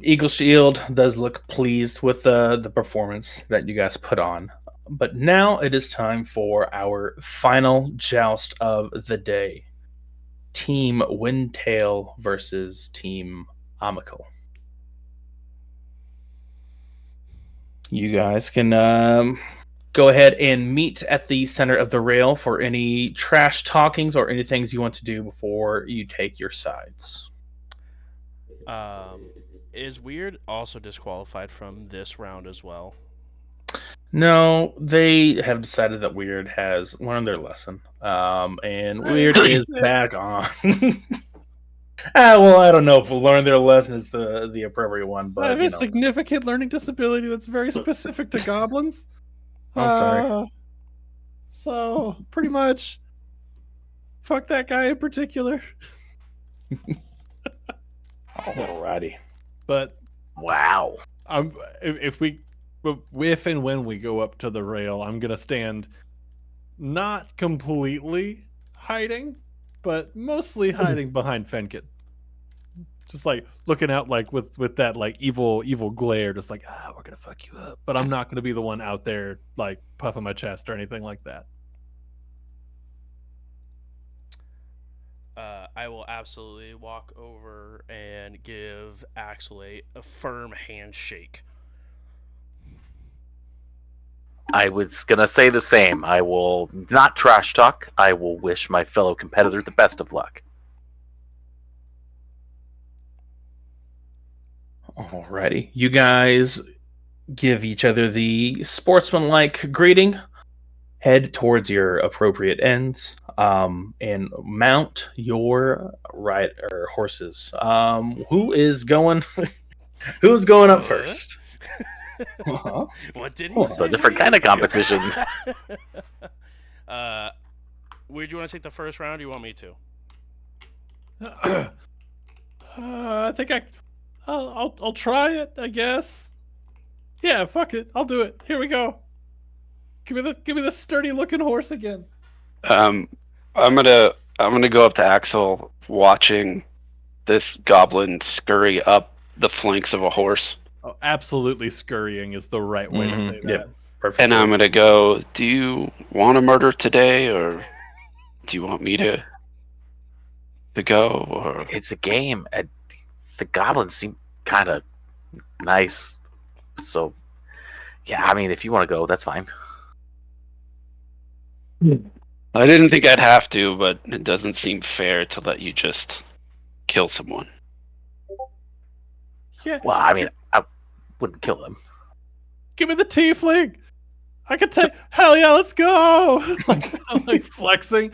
Eagle Shield does look pleased with the performance that you guys put on. But now it is time for our final joust of the day. Team Windtail versus Team Amical. You guys can go ahead and meet at the center of the rail for any trash talkings or any things you want to do before you take your sides. Is Weird also disqualified from this round as well? No, they have decided that Weird has learned their lesson. And Weird is back on. Well, I don't know if learn their lesson is the appropriate one, I but have a significant learning disability that's very specific to goblins. I'm sorry. So, pretty much, fuck that guy in particular. Alrighty. But Wow. if and when we go up to the rail, I'm gonna stand not completely hiding, but mostly hiding behind Fenkin. Just like looking out like with that like evil glare, just like, we're gonna fuck you up. But I'm not gonna be the one out there like puffing my chest or anything like that. I will absolutely walk over and give Axel a firm handshake. I was gonna say the same. I will not trash talk. I will wish my fellow competitor the best of luck. Alrighty. You guys give each other the sportsmanlike greeting, head towards your appropriate ends, and mount your horses. Who's going up first? What did he It's say? a different kind of competition. Weird, you want to take the first round? Or you want me to? I think I'll try it, I guess. Yeah, fuck it. I'll do it. Here we go. Give me the sturdy looking horse again. I'm gonna go up to Axel, watching this goblin scurry up the flanks of a horse, Oh, absolutely scurrying is the right way to say that. Yep. Perfect. and I'm gonna go. Do you want to murder today, or do you want me to go? Or It's a game. And the goblins seem kind of nice. So, yeah, I mean, if you want to go, that's fine. I didn't think I'd have to, but it doesn't seem fair to let you just kill someone. Yeah. Well, I mean, I wouldn't kill him. Give me the tiefling. I could take. Hell yeah, let's go. I'm like flexing.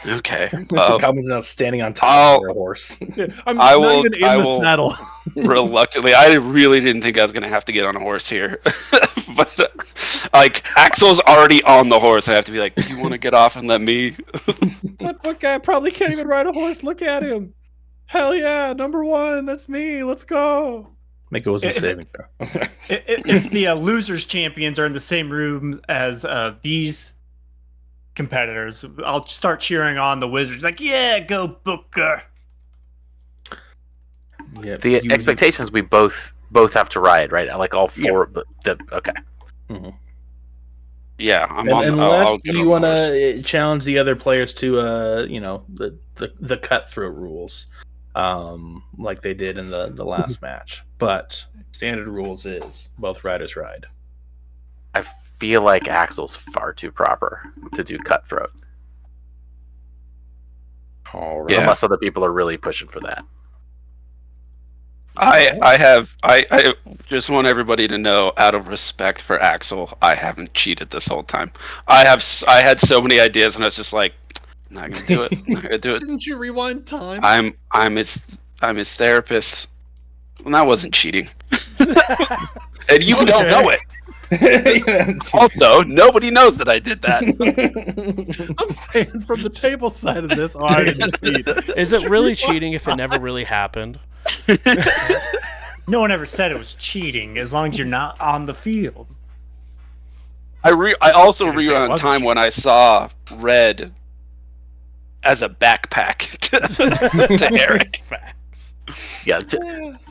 Okay. Goblins now standing on top of a horse. Yeah, I'm I not will- even in I the will- saddle. Reluctantly, I really didn't think I was gonna have to get on a horse here, but like Axel's already on the horse. I have to be like, "Do you want to get off and let me?" That book guy probably can't even ride a horse. Look at him. Hell yeah, number 1. That's me. Let's go. Make a wisdom If- saving throw. If the losers champions are in the same room as these competitors, I'll start cheering on the wizards. Like, yeah, go Booker. Yeah, The you- expectations we both have to ride, right? Like all four. But okay. Yeah, I'm And, on. unless I'll get you on the want horse. to challenge the other players to, the cutthroat rules, like they did in the last match. But standard rules is both riders ride. I feel like Axel's far too proper to do cutthroat, All right. Yeah. unless other people are really pushing for that. I just want everybody to know, out of respect for Axel, I haven't cheated this whole time. I had so many ideas, and I was just like, I'm not gonna do it. I'm not gonna do it. Didn't you rewind time? I'm his therapist. Well, that wasn't cheating, and you don't know it. Also, nobody knows that I did that. I'm saying from the table side of this. Oh, I didn't cheat. Is it really cheating if it never really happened? No one ever said it was cheating as long as you're not on the field. I also I didn't say it rewound wasn't time cheating. when I saw Red as a backpack to Eric. Facts. Yeah,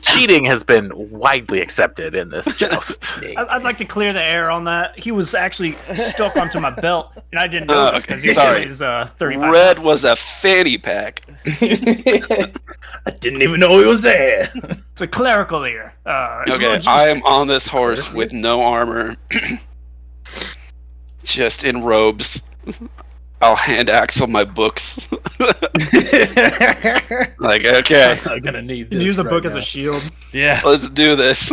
cheating has been widely accepted in this joust. I'd like to clear the air on that. He was actually stuck onto my belt, and I didn't Oh, notice okay, because he sorry. is 35 Red pounds. was a fanny pack. I didn't even know he was there. It's a clerical ear. Okay, I am on this horse with no armor, just in robes. I'll hand Axel my books. Like, okay, I'm gonna need You this. use the right book as now. a shield. Yeah. let's do this.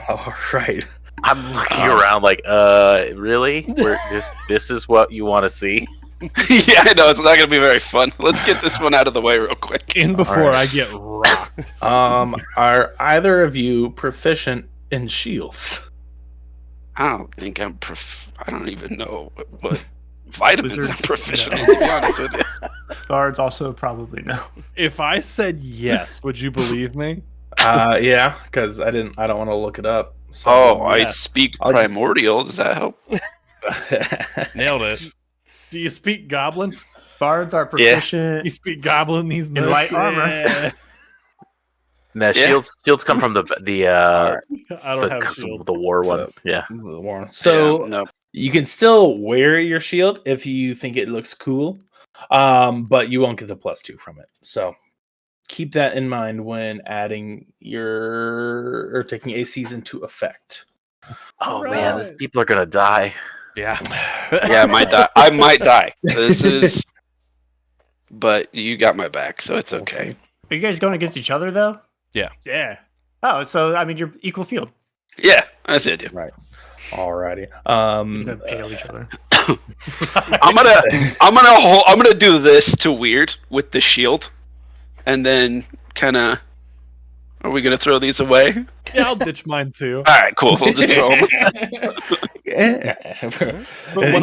All right. I'm looking around like, really? This is what you want to see? Yeah, I know, it's not gonna be very fun. Let's get this one out of the way real quick. In before Alright. I get rocked. Are either of you proficient in shields? I don't think I don't even know what vitamins I'm Wizards, proficient no. in, to be honest with you. Guards also probably no. If I said yes, would you believe me? Yeah, because I don't want to look it up. So, Oh, I yeah. speak I'll just- primordial. Does that help? Nailed it. Do you speak goblin? Guards are You proficient. speak goblin these nuts? light armor. Yeah. No, Yeah. shields come from the I don't have the shield. war one. So- Yeah. So Yeah, no. you can still wear your shield if you think it looks cool, but you won't get the +2 from it. So keep that in mind when adding or taking ACs into effect. Oh man, Right. people are gonna die. Yeah. Yeah, I might die. I might die. This is, but you got my back, so it's okay. Are you guys going against each other though? Yeah. Oh, so I mean you're equal field. Yeah, that's it. Dude. Alrighty. You're gonna pale each other. I'm gonna do this to Weird with the shield, and then kind of. Are we gonna throw these away? Yeah, I'll ditch mine too. All right, cool. We'll just throw them. But when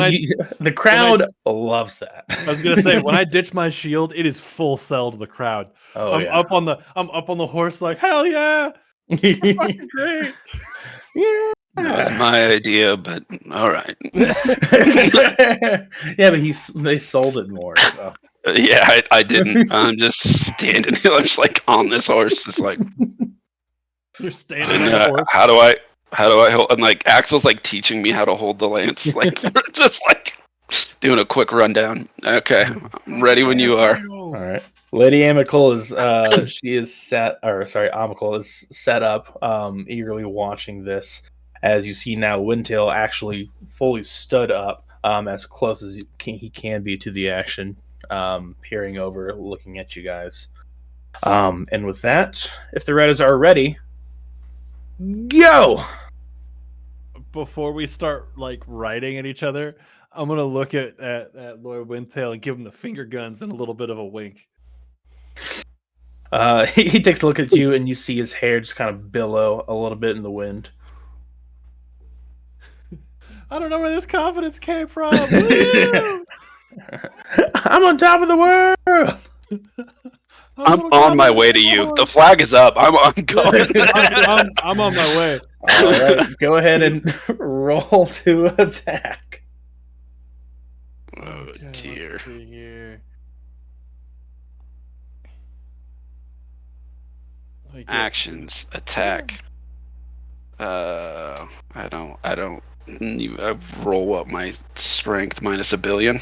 The crowd loves that. I was gonna say, when I ditch my shield, it is full sell to the crowd. Oh, I'm up on the horse like, hell yeah, yeah. fucking great. That was my idea, but all right. Yeah, but they sold it more. So. Yeah, I didn't. I'm just standing here. I'm just like on this horse, just like. You're standing And, on the horse. how do I hold? And like Axel's like teaching me how to hold the lance. Like we're just like doing a quick rundown. Okay, I'm ready when you are. All right. Lady Amical is Amical is set up, eagerly watching this. As you see now, Windtail actually fully stood up, as close as he can be to the action, peering over, looking at you guys. And with that, if the Redders are ready, go! Before we start like riding at each other, I'm gonna look at Lord Windtail and give him the finger guns and a little bit of a wink. He takes a look at you, and you see his hair just kind of billow a little bit in the wind. I don't know where this confidence came from. Woo! I'm on top of the world. I'm on my way to you. The flag is up. I'm on going. I'm on my way. All right, go ahead and roll to attack. Oh Okay, dear. let's see here. I get Actions, attack. I roll what my strength minus a billion.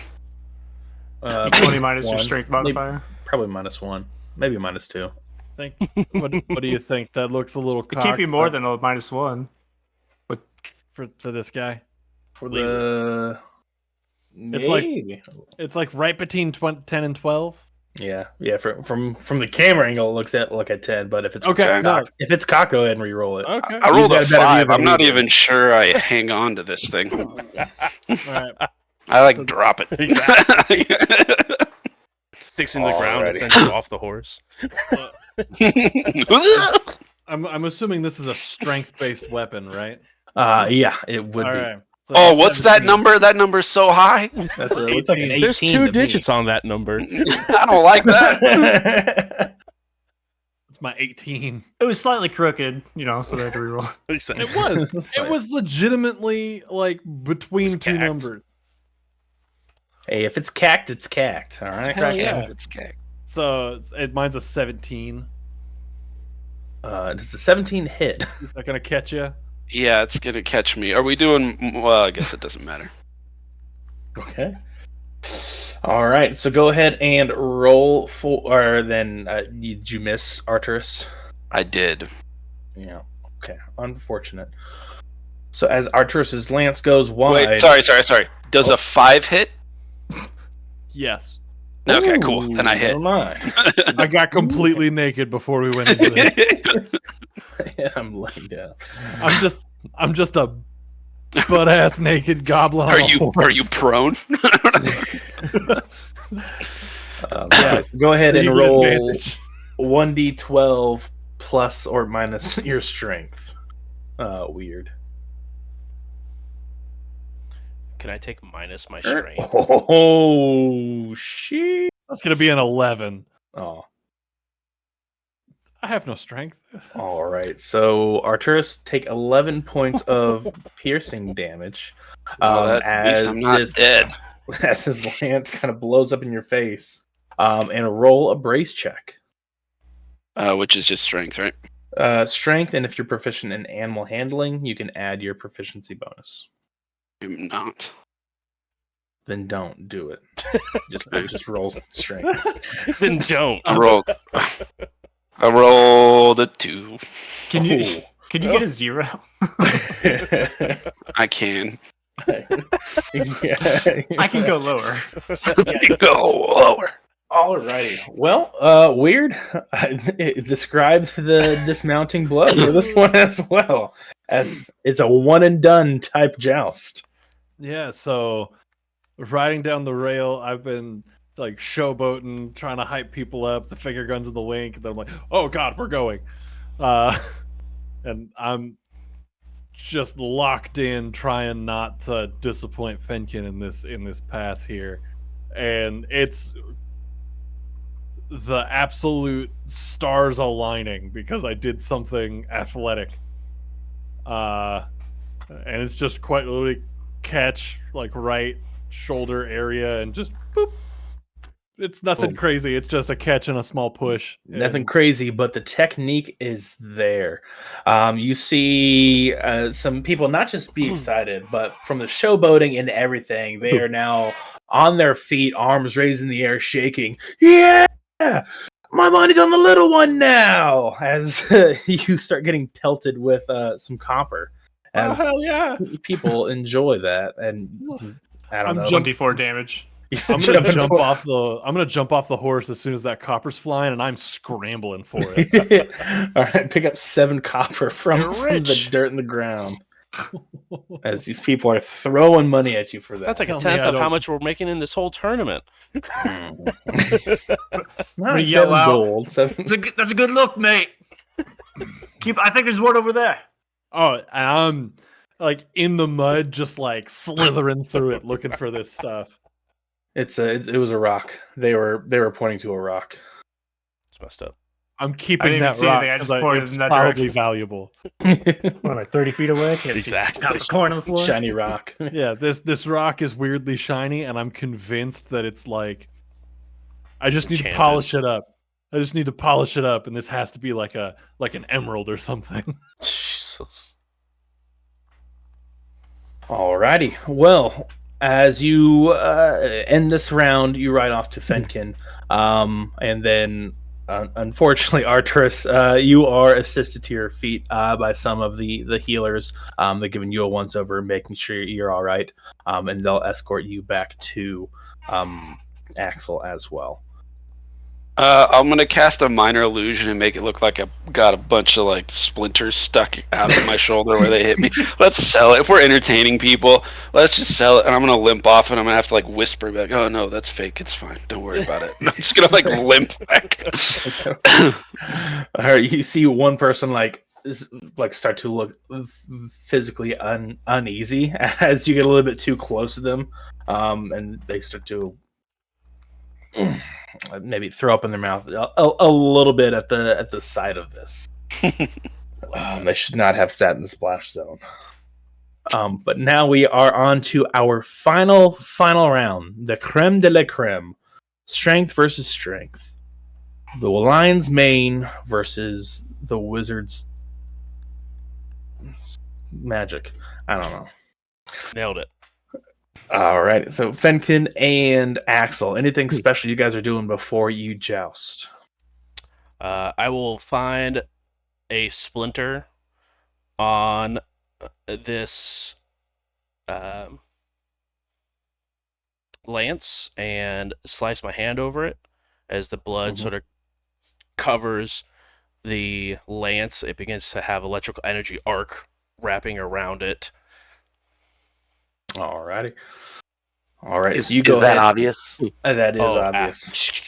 20 minus your one. strength Maybe- modifier. Probably -1, maybe -2. Think, what do you think? That looks a little It can't be cocked, more but than a -1. for this guy. For the It's like- maybe. It's like right between 10 and 12. Yeah. From the camera angle, it look at 10. But if it's Okay, no. if it's cock, go ahead and re-roll it. Okay. I rolled got a a better view 5. than I'm we not do. even sure I hang on to this thing. All right. I like So- drop it. Exactly. Sticks in the ground and Alrighty. sends you off the horse. I'm assuming this is a strength-based weapon, right? Yeah, it would All be. right. So Oh, it's what's that 17. number? That number's so high. That's it looks like an 18. There's to 2 me. digits on that number. I don't like that. It's my 18. It was slightly crooked, so they had to reroll. It was. It was legitimately like between It's two cacked. numbers. Hey, if it's cacked, it's cacked. All right. Hell yeah. It's okay. So mine's a 17. Does the 17 hit? Is that gonna catch you? Yeah, it's gonna catch me. Are we doing? Well, I guess it doesn't matter. Okay. All right. So go ahead and roll for. Or then did you miss Arturus? I did. Yeah. Okay. Unfortunate. So as Arturus's lance goes wide. Wait, sorry. Does a 5 hit? Yes. Okay, cool. Then I hit. Never mind. I got completely naked before we went into this. I'm laying down. I'm just a butt ass naked goblin. on Are a you horse. prone? Yeah, go ahead So and you get roll advantage. 1d12 plus or minus your strength. Weird. Can I take minus my strength? Oh shit! That's gonna be an 11. Oh, I have no strength. all right. So Arturus, take 11 points of piercing damage. Well, at least I'm not dead. As his lance kind of blows up in your face. And roll a brace check. Which is just strength, right? Strength, and if you're proficient in animal handling, you can add your proficiency bonus. I'm not. Then don't do it. Just roll strength. Then don't. I rolled a 2. Can you Oh. can you get a 0? I can. I can go lower. Go lower. Alrighty. Well, weird. Describe the dismounting blow for this one as well, as it's a one and done type joust. Yeah, so riding down the rail, I've been like showboating, trying to hype people up, the finger guns in the wink, and then I'm like, oh god, we're going. And I'm just locked in, trying not to disappoint Fenkin in this pass here. And it's the absolute stars aligning because I did something athletic. And it's just quite literally catch like right shoulder area and just boop. It's nothing Boom. crazy. It's just a catch and a small push. Nothing And crazy, but the technique is there. You see some people not just be excited, but from the showboating and everything, they are now on their feet, arms raised in the air, shaking. Yeah! My money's on the little one now! As you start getting pelted with some copper. oh, As hell yeah! people enjoy that. And I don't know. 1d4 damage. I'm gonna jump off the horse as soon as that copper's flying, and I'm scrambling for it. All right, pick up 7 copper from the rich. dirt in the ground. As these people are throwing money at you for that. That's like Tell a me tenth I of how don't- much we're making in this whole tournament. Not We yell 7 out. gold. 7. That's a good look, mate. I think there's one over there. Oh, and I'm like in the mud, just like slithering through it, looking for this stuff. It was a rock. They were pointing to a rock. It's messed up. I'm I keeping didn't even that see rock anything, I because just pointed it's in that probably direction. valuable. What am I, 30 feet away? Can't Exactly. see half the coin on the floor. Shiny rock. Yeah, this rock is weirdly shiny, and I'm convinced that it's like I just need to Enchanted. polish it up. I just need to polish it up, and this has to be like an emerald or something. Jesus. Alrighty. Well, as you end this round, you ride off to Fenkin, and then unfortunately, Arturus, you are assisted to your feet by some of the healers. They're giving you a once over, making sure you're all right, and they'll escort you back to Axel as well. I'm gonna cast a minor illusion and make it look like I've got a bunch of like splinters stuck out of my shoulder where they hit me. Let's sell it. If we're entertaining people, let's just sell it. And I'm gonna limp off, and I'm gonna have to like whisper back, "Oh no, that's fake. It's fine. Don't worry about it." I'm just gonna like limp back. All right, you see one person like start to look physically uneasy as you get a little bit too close to them, and they start to maybe throw up in their mouth a little bit at the sight of this. They should not have sat in the splash zone. But now we are on to our final round, the creme de la creme, strength versus strength. The lion's mane versus the wizard's magic. I don't know. Nailed it. All right, so Fenkin and Axel, anything special you guys are doing before you joust? I will find a splinter on this lance and slice my hand over it as the blood sort of covers the lance. It begins to have electrical energy arc wrapping around it. Alrighty. All right, Is, so you is go that ahead. obvious? That is Oh, obvious.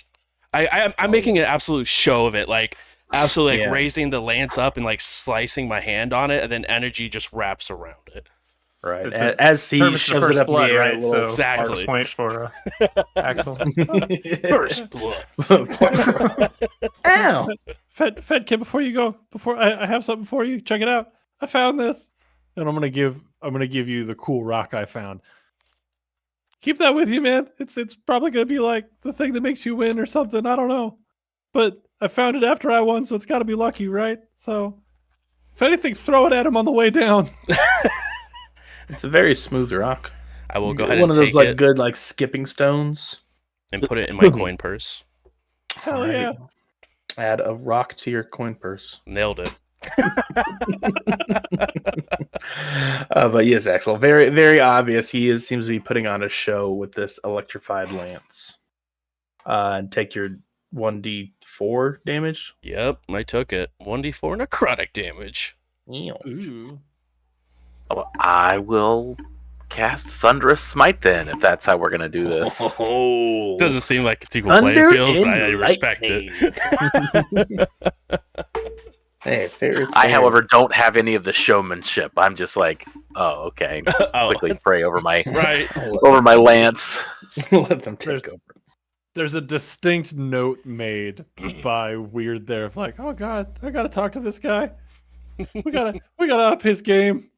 I'm making an absolute show of it, like absolutely like Yeah. raising the lance up and like slicing my hand on it, and then energy just wraps around it. Right. It's the- As he Determines the shoves first it up blood, in the air, right? a So little Exactly. first point for Axel. First blood. Ow! Fedkin, before you go, I have something for you. Check it out. I found this, and I'm gonna give you the cool rock I found. Keep that with you, man. It's probably gonna be like the thing that makes you win or something. I don't know, but I found it after I won, so it's got to be lucky, right? So, if anything, throw it at him on the way down. It's a very smooth rock. I will go ahead One and of those take like it good like skipping stones. and put it in my coin purse. Hell Alright. yeah! Add a rock to your coin purse. Nailed it. But yes, Axel, very very obvious. He seems to be putting on a show with this electrified lance. And take your 1d4 damage. Yep, I took it. 1d4 necrotic damage. Ooh. Oh, I will cast Thunderous Smite then, if that's how we're gonna do this. Oh, Doesn't seem like it's equal playing field, but I respect it. Hey, fair is I, fair. however, don't have any of the showmanship. I'm just like, oh, okay. Just Oh. quickly pray over my Right. over my lance. Let them take There's- over. There's a distinct note made by Weird there of like, oh god, I gotta talk to this guy. We gotta up his game.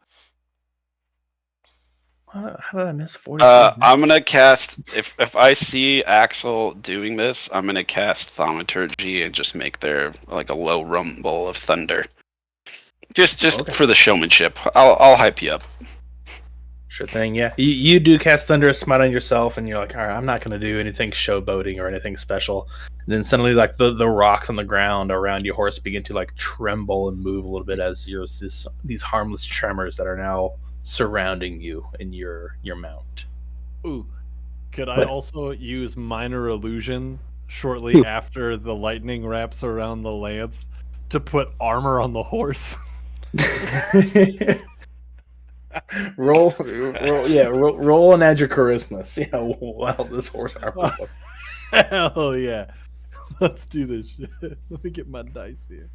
How did I miss 40? I'm gonna cast if I see Axel doing this, I'm gonna cast Thaumaturgy and just make there like a low rumble of thunder. Just Okay. for the showmanship. I'll hype you up. Sure thing, yeah. You do cast Thunderous Smite on yourself, and you're like, all right, I'm not going to do anything showboating or anything special. And then suddenly, like, the rocks on the ground around your horse begin to, like, tremble and move a little bit as there's these harmless tremors that are now surrounding you and your mount. Ooh. Could I also use minor illusion shortly after the lightning wraps around the lance to put armor on the horse? roll, roll and add your charisma. See how well this horse armor looks. Hell yeah. Let's do this shit. Let me get my dice here.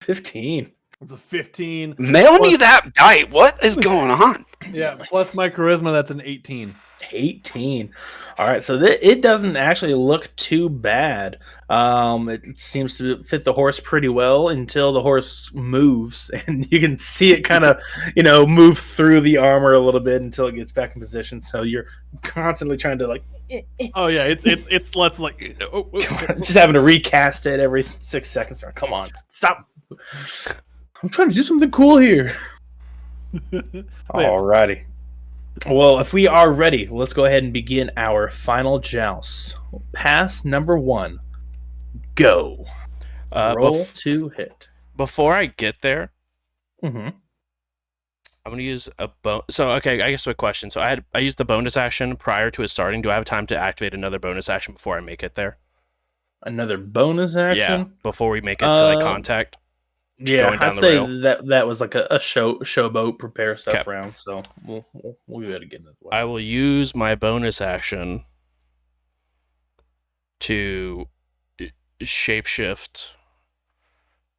15. It's a 15. Mail me that die. What is going on? Yeah, plus my charisma, that's an 18. 18. All right, so it doesn't actually look too bad. It seems to fit the horse pretty well until the horse moves, and you can see it kind of, move through the armor a little bit until it gets back in position. So you're constantly trying to Oh yeah, it's let's like just having to recast it every 6 seconds. Come on, stop! I'm trying to do something cool here. Alrighty. Well, if we are ready, let's go ahead and begin our final joust. Pass number 1. Go. Roll to hit. Before I get there, Mm-hmm. I'm gonna use a So okay, I guess my question. So I used the bonus action prior to it starting. Do I have time to activate another bonus action before I make it there? Another bonus action? Yeah, before we make it to contact. Yeah, going down I'd the say rail. that was like a showboat prepare stuff Okay. round. So we'll go ahead and get into I will use my bonus action to shapeshift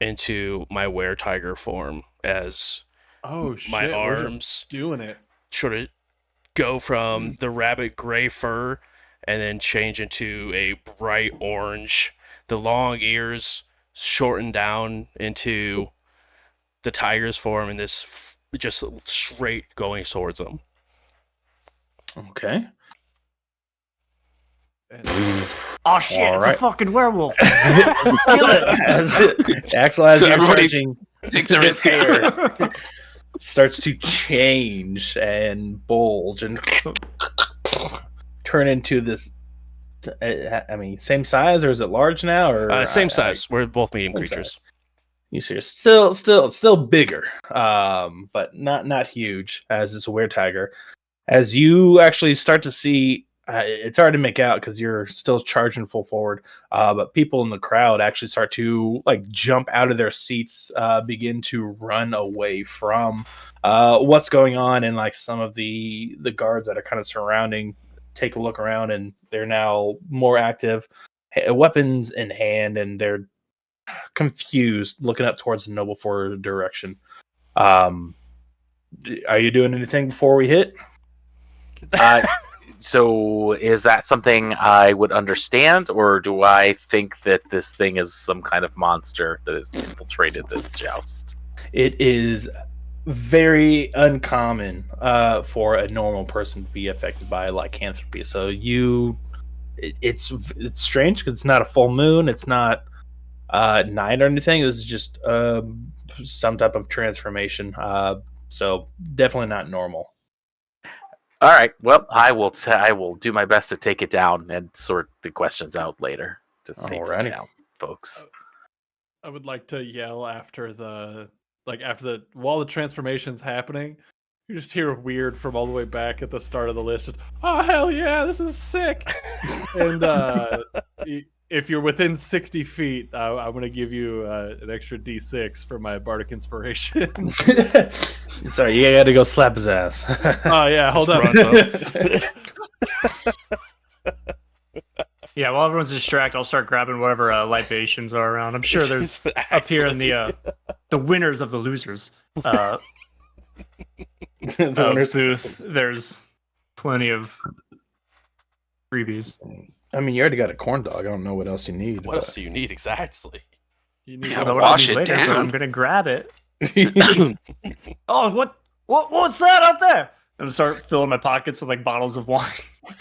into my were-tiger form as oh shit, my we're just arms doing it. sort of go from the rabbit gray fur and then change into a bright orange. The long ears shorten down into the tiger's form, and this just straight going towards them. Okay. Oh shit! All It's right. a fucking werewolf. Axel, as you're Everybody charging, take their his hair starts to change and bulge and turn into this. I mean, same size, or is it large now? Or Same size. We're both medium same creatures. size. You see, still bigger, but not huge as it's a were-tiger. As you actually start to see, it's hard to make out because you're still charging full forward. But people in the crowd actually start to jump out of their seats, begin to run away from what's going on, and some of the guards that are kind of surrounding take a look around, and they're now more active, weapons in hand, and they're confused, looking up towards the Noble Ford direction. Are you doing anything before we hit? So is that something I would understand, or do I think that this thing is some kind of monster that has infiltrated this joust? It is very uncommon for a normal person to be affected by lycanthropy. So it's strange because it's not a full moon. It's not night or anything. This is just some type of transformation. So definitely not normal. All right. Well, I will do my best to take it down and sort the questions out later to save the Alrighty. town, folks. I would like to yell after while the transformation's happening, you just hear weird from all the way back at the start of the list. Just, oh hell yeah, this is sick! And if you're within 60 feet, I'm gonna give you an extra D6 for my bardic inspiration. Sorry, you got to go slap his ass. Oh yeah, hold up. Yeah, while everyone's distracted, I'll start grabbing whatever libations are around. I'm sure there's up here in the winners of the losers The winners- booth. There's plenty of freebies. I mean, you already got a corn dog. I don't know what else you need. What else do you need exactly? You need Yeah, I don't know to what I'll wash need it later, but down. I'm gonna grab it. Oh, what's that out there? And start filling my pockets with bottles of wine.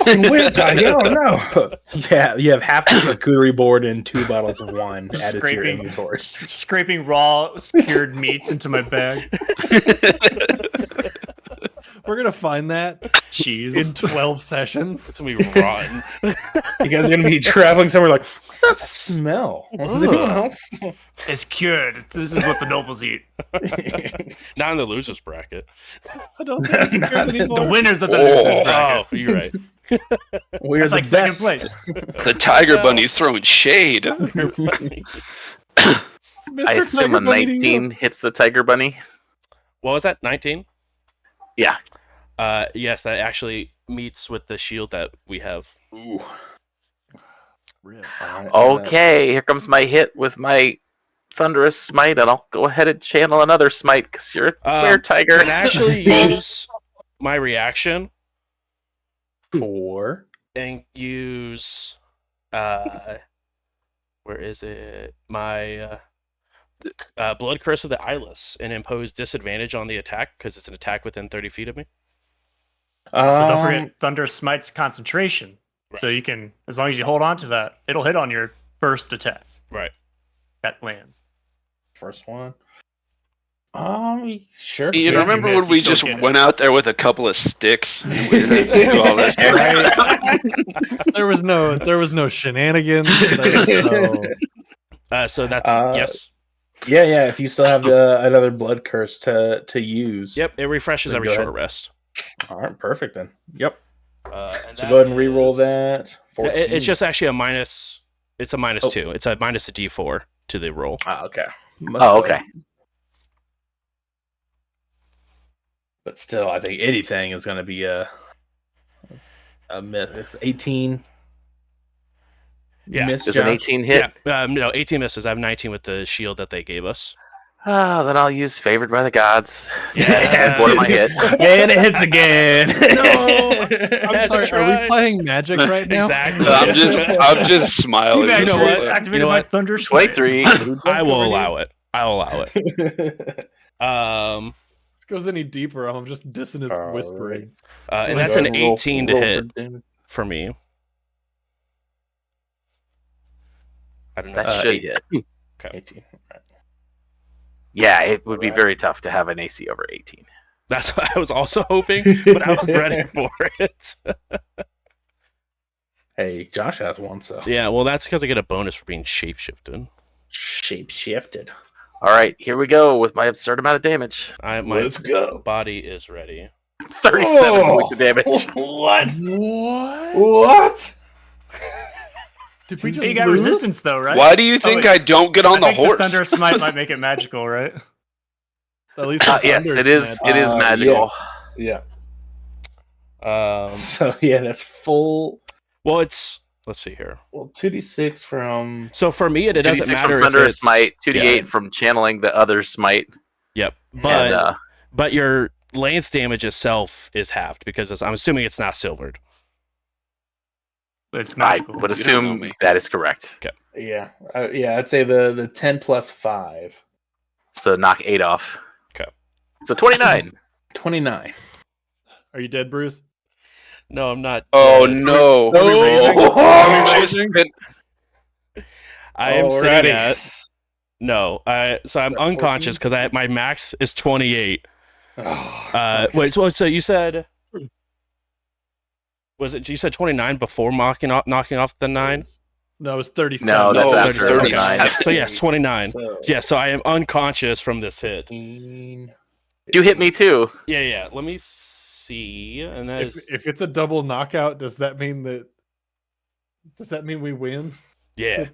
Weird time. Oh no! Yeah, you have half a charcuterie board and 2 bottles of wine added to your Scraping- inventory. Scraping raw cured meats into my bag. We're gonna find that in Cheese. 12 sessions. It's gonna be rotten. You guys are gonna be traveling somewhere like, what's that smell? Does anyone else? It's cured. This is what the nobles eat. Not in the losers bracket. I don't think it's good anymore. The winners of the losers Oh, bracket. you're right. We're That's the like second best. place. The Tiger Bunny's throwing shade. Mr. I assume Tiger a Bunny to you. 19 hits the Tiger Bunny. What was that? 19? Yeah. Yes, that actually meets with the shield that we have. Ooh. Rip. All right, Okay, here comes my hit with my Thunderous Smite, and I'll go ahead and channel another Smite because you're a clear Tiger. Can actually use my reaction 4. and use where is it? My Blood Curse of the Eyeless and impose disadvantage on the attack because it's an attack within 30 feet of me. So don't forget Thunder Smite's concentration. Right. So you can, as long as you hold on to that, it'll hit on your first attack Right. that lands. First one. Sure. You Yeah, remember if you when miss, we you still just get it. went out there with a couple of sticks and we had to do all this? There was no shenanigans. There was no- So that's yes. Yeah. If you still have another blood curse to use. Yep. It refreshes Then every go short ahead. rest. All right. Perfect then. Yep. And So that go ahead and re-roll is- that. 14. It's just actually a minus. It's a minus Oh. 2. It's a minus a D4 to the roll. Okay. Oh, okay. But still, I think anything is going to be a miss. It's 18. Yeah. Miss, Does an Josh? 18 hit? Yeah. No, 18 misses. I have 19 with the shield that they gave us. Ah, then I'll use Favored by the Gods. Yeah. And what am I hit? And it hits again. I'm sorry, are we playing Magic right now? Exactly. I'm just smiling. We've you know actually what? activated You know my what? Thunder Smite. 23. I will allow it. I'll allow it. This goes any deeper, I'm just dissonant All whispering. And Go that's ahead an and roll- 18 to roll hit for damage. for me. I don't know. That should hit. 18. Right. Yeah, it would be Alright. very tough to have an AC over 18. That's what I was also hoping, but I was ready for it. Hey, Josh has one, so Yeah, well, that's because I get a bonus for being shapeshifted. shape shifted. All right, here we go with my absurd amount of damage. My Let's go. body is ready. 37 Oh! points of damage. What? What? What? Did we just You got lose? resistance though, right? Why do you think wait. I don't get on the I think horse? Thunder Smite might make it magical, right? At least Yes, Thunder's it is. magic. It is magical. Yeah. Um, So yeah, that's full. well, it's let's see here. Well, 2d6 from. So for me, it doesn't 2d6 matter from if Thunderous it's Smite, 2d8 yeah, from channeling the other Smite, Yep, but and but your lance damage itself is halved because I'm assuming it's not silvered. It's I magical. would You don't know assume me. that is correct. Yeah, I'd say the 10 plus 5. So knock 8 off. Okay. So 29. 29. Are you dead, Bruce? No, I'm not. Oh dead. no! I am sitting Alrighty. at no. So I'm unconscious because my max is 28. Oh, Wait, so you said was it? You said 29 before knocking off the 9? No, it was 37. No, that's No, after 39. 39. So yes, 29. so Yeah, so I am unconscious from this hit. 15. You hit me too. Yeah. Let me see, and that is If it's a double knockout, does that mean we win? yeah.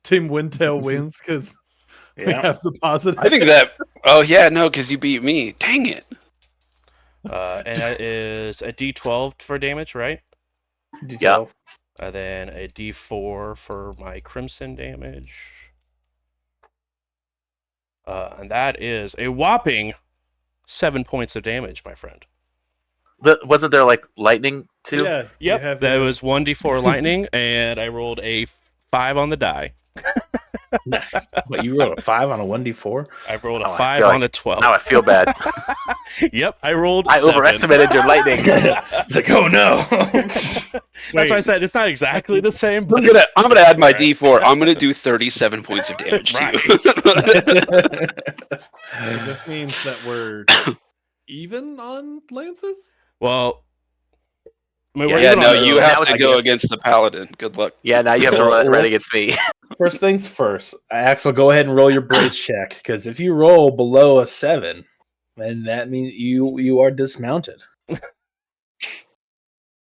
Team Windtail wins because we Yeah. have the positive. I think that. Oh yeah, no, because you beat me. Dang it! And that is a D12 for damage, right? D12. And then a D4 for my crimson damage. And that is a whopping 7 points of damage, my friend. Wasn't there like lightning too? Yeah. you Yep, have that your- was 1d4 lightning, and I rolled a 5 on the die. Nice. But you rolled a 5 on a 1d4? I rolled a Oh, I 5 feel on like- a 12. Now I feel bad. Yep, I rolled I 7. overestimated your lightning. It's like, oh no. That's why I said it's not exactly the same, but I'm gonna add my Right. D4. I'm gonna do 37 points of damage to you. It just means that we're even on lances? Well, I mean, Yeah, we're Yeah, even no, on you earth, have now to it's go against- against the paladin. Good luck. Yeah, now you have to Well, roll it right let's- against me. First things first, Axel, go ahead and roll your brace check, because if you roll below a 7, then that means you are dismounted.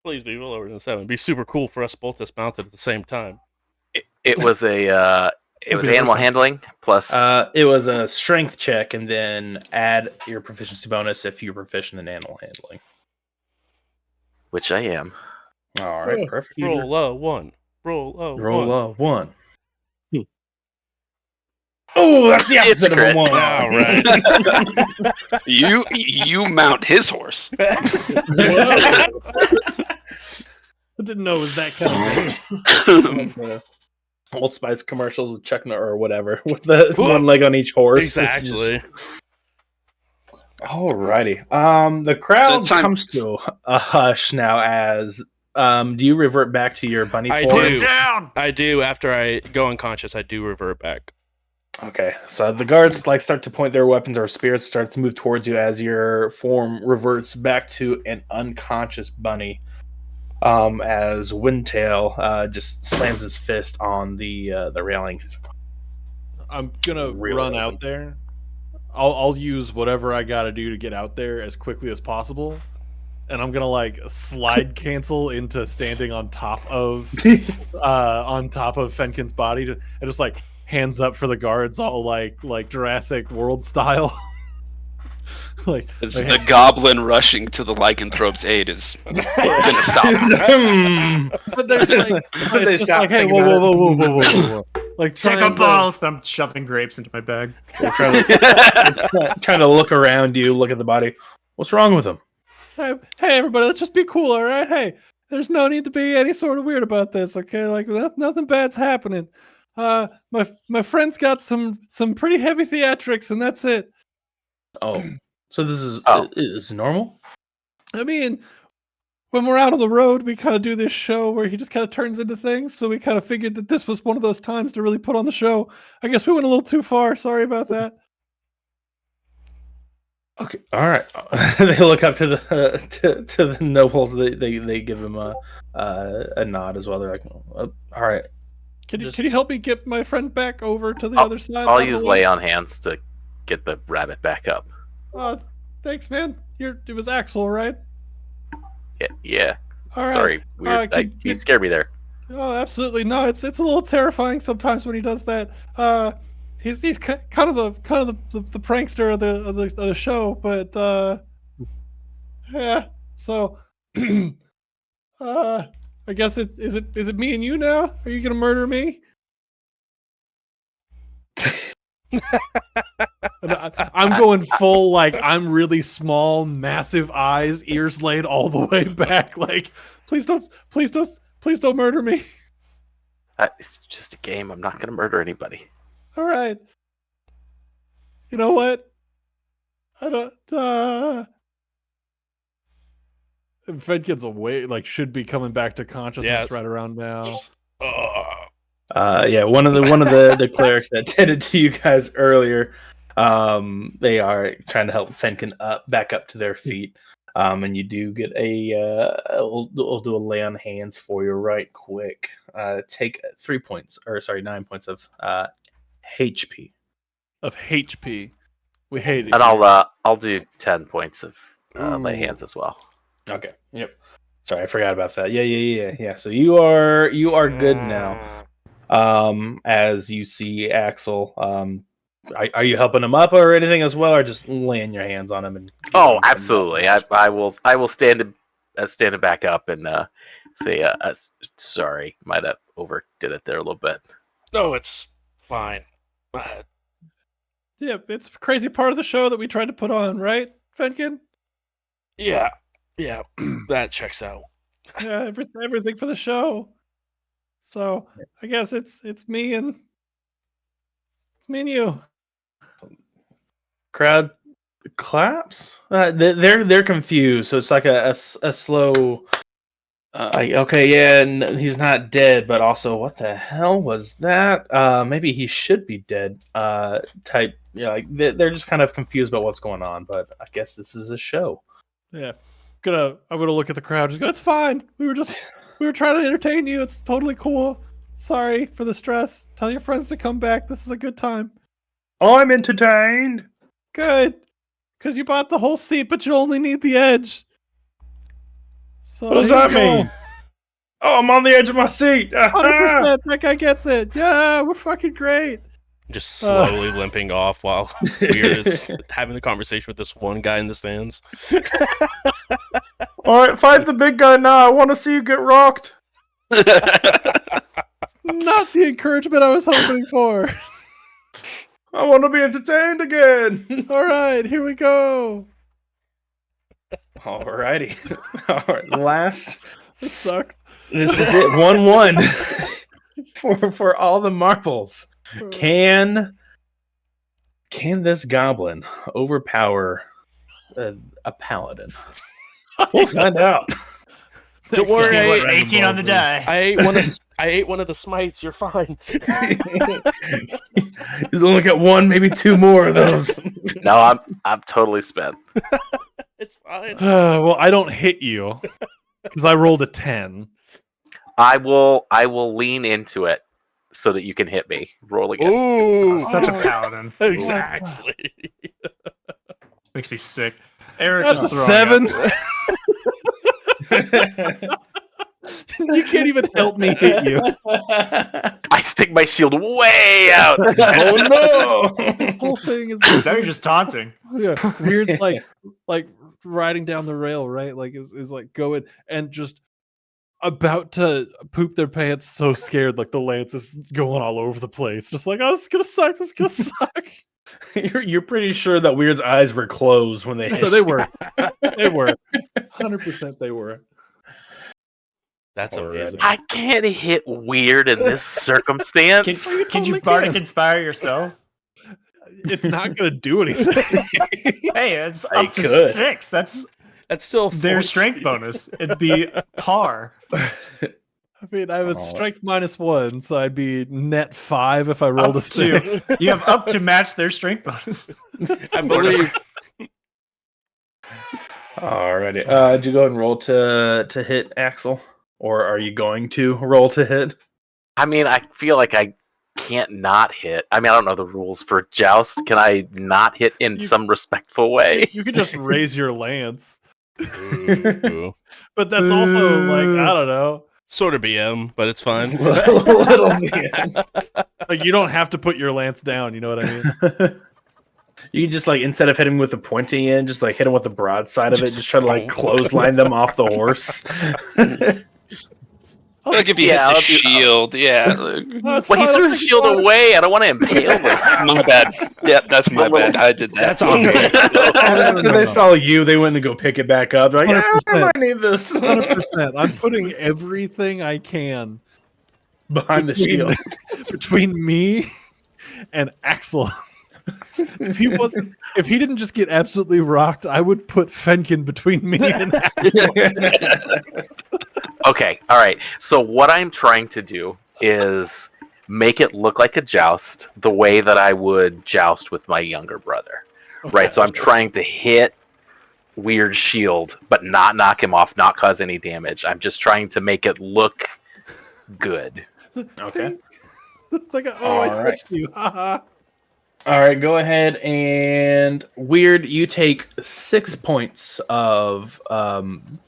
Please be well over than 7. It'd be super cool for us both dismounted at the same time. It was a it was Okay, animal first handling plus. It was a strength check, and then add your proficiency bonus if you're proficient in animal handling. Which I am. All right, perfect. Roll a 1. Roll a 1. Roll a 1. Oh, that's the It's a opposite of a crit. 1. All right. You mount his horse. I didn't know it was that kind of thing. Old Spice commercials with Chuck Norris or whatever, with the Whoa. one leg on each horse. It's just- Exactly. Alrighty. The crowd time- comes to a hush now as do you revert back to your bunny I form? do. Down. I do. After I go unconscious, I do revert back. Okay. So the guards start to point their weapons, or spirits start to move towards you as your form reverts back to an unconscious bunny. As Windtail just slams his fist on the railing. I'm gonna Real run open. out there. I'll use whatever I gotta do to get out there as quickly as possible, and I'm gonna slide cancel into standing on top of Fenkin's body, and just hands up for the guards, all like Jurassic World style. It's the goblin rushing to the lycanthrope's aid is gonna stop. But there's They it's just stop like, hey, thinking whoa. Like Take trying a to- both. I'm shoving grapes into my bag. They're trying to look around you, look at the body. What's wrong with him? Hey, everybody, let's just be cool, all right? Hey, there's no need to be any sort of weird about this, okay? Nothing bad's happening. My friend's got some pretty heavy theatrics, and that's it. Oh, so this is normal? I mean, when we're out on the road, we kind of do this show where he just kind of turns into things. So we kind of figured that this was one of those times to really put on the show. I guess we went a little too far. Sorry about that. Okay, all right. They look up to the to the nobles. They give him a nod as well. They're like, all right. Can you Just- can you help me get my friend back over to the other side? I'll out of the use way? lay on hands to get the rabbit back up. Thanks, man. It was Axel, right? Yeah. All right. Sorry, weird. You scared me there. Oh, absolutely. No, it's a little terrifying sometimes when he does that. He's kind of the prankster of the show, but yeah. So, I guess is it me and you now? Are you gonna murder me? And I'm going full I'm really small, massive eyes, ears laid all the way back. Please don't murder me. It's just a game. I'm not gonna murder anybody. All right. You know what? I don't. Fedkin's away. Should be coming back to consciousness Yeah. right around now. Yeah, one of the clerics that tended to you guys earlier, they are trying to help Fenkin back up to their feet. And you do get we'll do a lay on hands for you right quick. Take 9 points of HP. Of HP. We hate it. And I'll do 10 points of lay Ooh. hands as well. Okay. Yep. Sorry, I forgot about that. Yeah. So you are good now. As you see Axel, are you helping him up or anything as well, or just laying your hands on him? And Oh, absolutely. I will stand him back up and say, sorry, might have overdid it there a little bit. No, it's fine. Yeah, it's a crazy part of the show that we tried to put on, right, Fenkin? Yeah, that checks out. Yeah, everything for the show. So I guess it's me and you. crowd claps. They're confused, so it's like a slow Okay, yeah, he's not dead, but also, what the hell was that? Maybe he should be dead. Type, like they're just kind of confused about what's going on. But I guess this is a show. Yeah. I'm gonna look at the crowd. Just go, it's fine. We were trying to entertain you. It's totally cool. Sorry for the stress. Tell your friends to come back. This is a good time. I'm entertained. Good. Because you bought the whole seat, but you only need the edge. So What does here you that go. mean? Oh, I'm on the edge of my seat. 100%. That guy gets it. Yeah, we're fucking great. Just slowly limping off while Weird is having the conversation with this one guy in the stands. All right, fight the big guy now. I want to see you get rocked. Not the encouragement I was hoping for. I want to be entertained again. All right, here we go. Alrighty. All right, last. This sucks. This is it. 1-1 for all the marbles. Can this goblin overpower a paladin? We'll find out. Don't Just need, worry, what, 18 on the die. I ate one of the smites. You're fine. He's only got one, maybe two more of those. No, I'm totally spent. It's fine. Well, I don't hit you because I rolled a 10. I will lean into it so that you can hit me. Roll again. Ooh, Such a paladin. exactly. Makes me sick. Eric That's a is throwing 7. up. You can't even help me hit you. I stick my shield way out. Oh no! This whole thing is Now you're just taunting. yeah. Weird's like riding down the rail, right? Like is like going and just about to poop their pants, so scared, like the lance is going all over the place. Just like, oh, this is gonna suck, this is gonna suck. You're pretty sure that Weird's eyes were closed when they hit. So they were. They were. 100% they were. That's amazing. I can't hit Weird in this circumstance. Can you totally bardic can. inspire yourself? It's not gonna do anything. Hey, it's I up to could. 6. That's That's still their 14. strength bonus. It'd be par. I mean, I have strength -1, so I'd be net 5 if I rolled a Up to. 6. You have up to match their strength bonus. I believe. Alrighty. Did you go ahead and roll to hit, Axel? Or are you going to roll to hit? I mean, I feel like I can't not hit. I mean, I don't know the rules for Joust. Can I not hit in some respectful way? You could just raise your lance. Ooh. But that's also like, I don't know. Sort of BM, but it's fine. Little bit. Like you don't have to put your lance down, you know what I mean? You can just like, instead of hitting with the pointy end, just like hit him with the broadside of it. Just Just try to like clothesline them off the horse. Like if you Yeah, hit the shield, yeah. That's Well, he fine, threw I'll his take shield one. away. I don't want to impale him. My bad. Yeah, that's my bad. I did that. That's on me. After they saw you, they went to go pick it back up. They're like, I 100%. might need this 100%. I'm putting everything I can behind the between- shield. between me and Axel. If he didn't just get absolutely rocked, I would put Fenkin between me and Axel. Okay, all right. So what I'm trying to do is make it look like a joust the way that I would joust with my younger brother. Right? So I'm trying to hit Weird shield, but not knock him off, not cause any damage. I'm just trying to make it look good. Okay. Like, I All right. touched you. Haha. All right, go ahead and Weird. You take 6 points of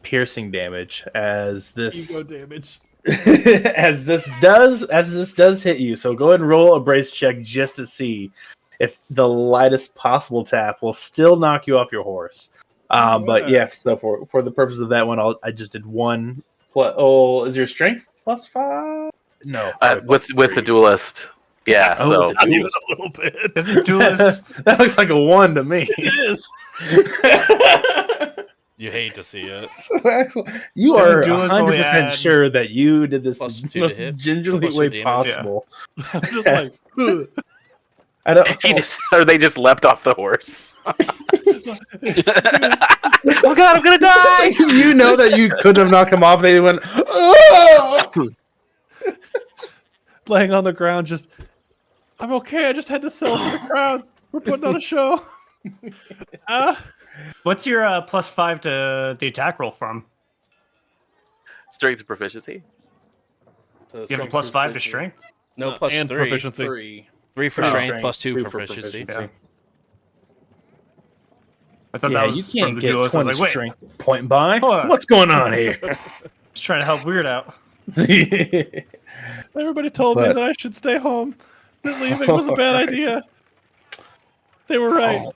piercing damage as this Ego damage. as this does hit you. So go ahead and roll a brace check just to see if the lightest possible tap will still knock you off your horse. But yeah, so for the purpose of that one, I just did 1 plus. Oh, is your strength +5? No, With the duelist. Yeah, Oh, so with the Even duelist. a little bit. Isn't duelist? That looks like a 1 to me. It is. You hate to see it. So, Axel, you Doesn't are duelist only 100% add- sure that you did this Plus the 2 to most hit? gingerly Plus 2 way damage? possible. I'm just like, ugh. I don't. or they just leapt off the horse. Like, Oh God, I'm gonna die! You know that you couldn't have knocked him off. They went, oh! Laying on the ground, just I'm okay. I just had to sell for the crowd. We're putting on a show. What's your +5 to the attack roll from? Strength and proficiency. You have a +5 to strength? No, plus and 3. proficiency. 3 for Oh. strength, plus 2 Three for for proficiency. Yeah. I thought Yeah, that you was can't from the get duelist. I was 20 like, wait, strength point by. Hold on. What's going on here? just trying to help Weird out. Everybody told me But- that I should stay home. That leaving was a bad Alright. idea. They were right. Oh.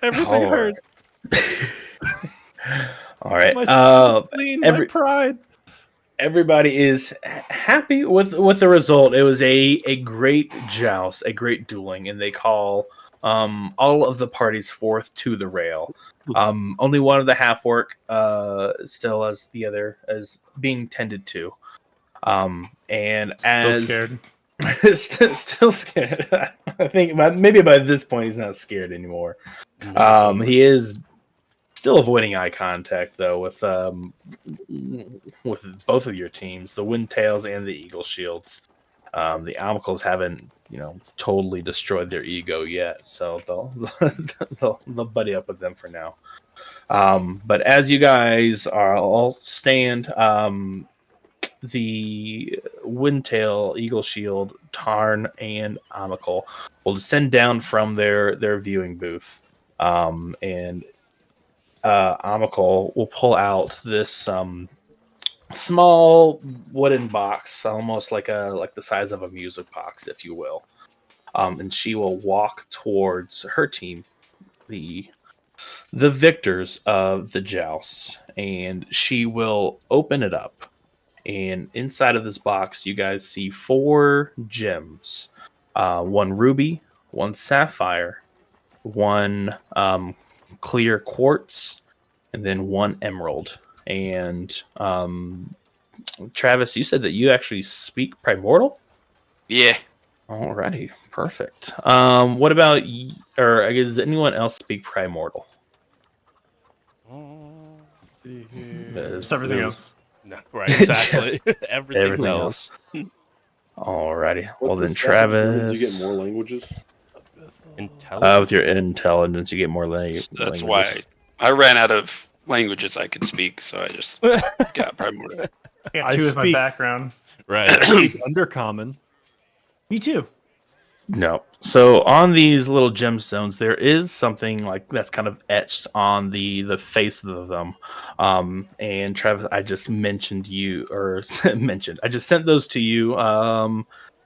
Everything hurt. All right. My spleen, my every- pride. Everybody is happy with the result. It was a great joust, a great dueling, and they call all of the parties forth to the rail. Only one of the half orc still as the other as being tended to. And Still as scared. still scared. I think maybe by this point he's not scared anymore. He is still avoiding eye contact though with both of your teams, the Windtails and the Eagle Shields. The Amicals haven't, totally destroyed their ego yet, so they'll buddy up with them for now. But as you guys are all stand, the Windtail, Eagle Shield, Tarn, and Amical will descend down from their viewing booth, and Amical will pull out this small wooden box, almost like the size of a music box, if you will. And she will walk towards her team, the victors of the joust, and she will open it up. And inside of this box, you guys see 4 gems: 1 ruby, 1 sapphire, 1 clear quartz, and then 1 emerald. And Travis, you said that you actually speak Primordial? Yeah. Alrighty, perfect. What about or I guess does anyone else speak Primordial? See here. Just everything else. No, right, exactly. Everything, everything else. Alrighty. What's Well the then, stat that Travis. means you get more languages? Intelligence. With your intelligence, you get more That's languages. why I ran out of languages I could speak, so I just got Primordial. I got I 2 with my speak- background. Right. Undercommon. Me too. No. So on these little gemstones, there is something like that's kind of etched on the face of them. And Travis, I just mentioned you or mentioned. I just sent those to you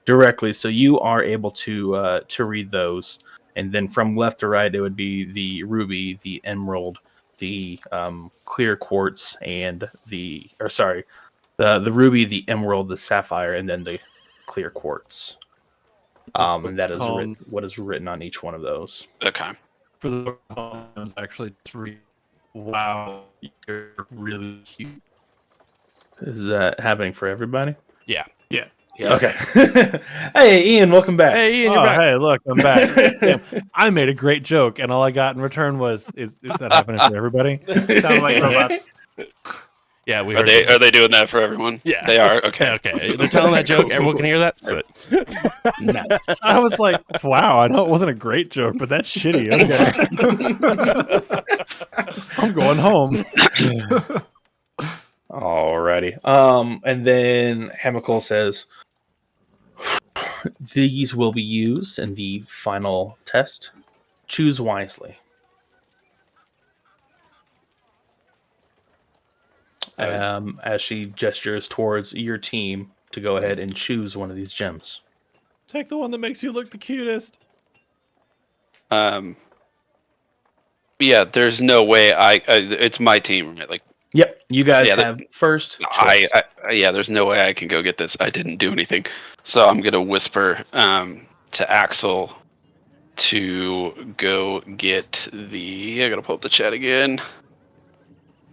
directly, so you are able to read those. And then from left to right, it would be the ruby, the emerald, the clear quartz, and the ruby, the emerald, the sapphire, and then the clear quartz. And that is what is written on each one of those. Okay. For the poems, actually, to read. Wow, you're really cute. Is that happening for everybody? Yeah. Okay. Hey, Ian, welcome back. Hey, Ian, Oh, you're back. hey, look, I'm back. Damn, I made a great joke, and all I got in return was, is that happening for everybody? Sound like robots. Yeah, we Are heard they it. are they doing that for everyone? Yeah. They are. Okay. Okay. They're telling that joke. Everyone can hear that. Sweet. Nice. I was like, wow, I know it wasn't a great joke, but that's shitty. Okay. I'm going home. Alrighty. And then Hemical says, these will be used in the final test. Choose wisely. As she gestures towards your team to go ahead and choose one of these gems. Take the one that makes you look the cutest. Yeah. There's no way it's my team, right? Like Yep, you guys Yeah, have first choice. I yeah. There's no way I can go get this. I didn't do anything, so I'm gonna whisper to Axel to go get the. I gotta pull up the chat again.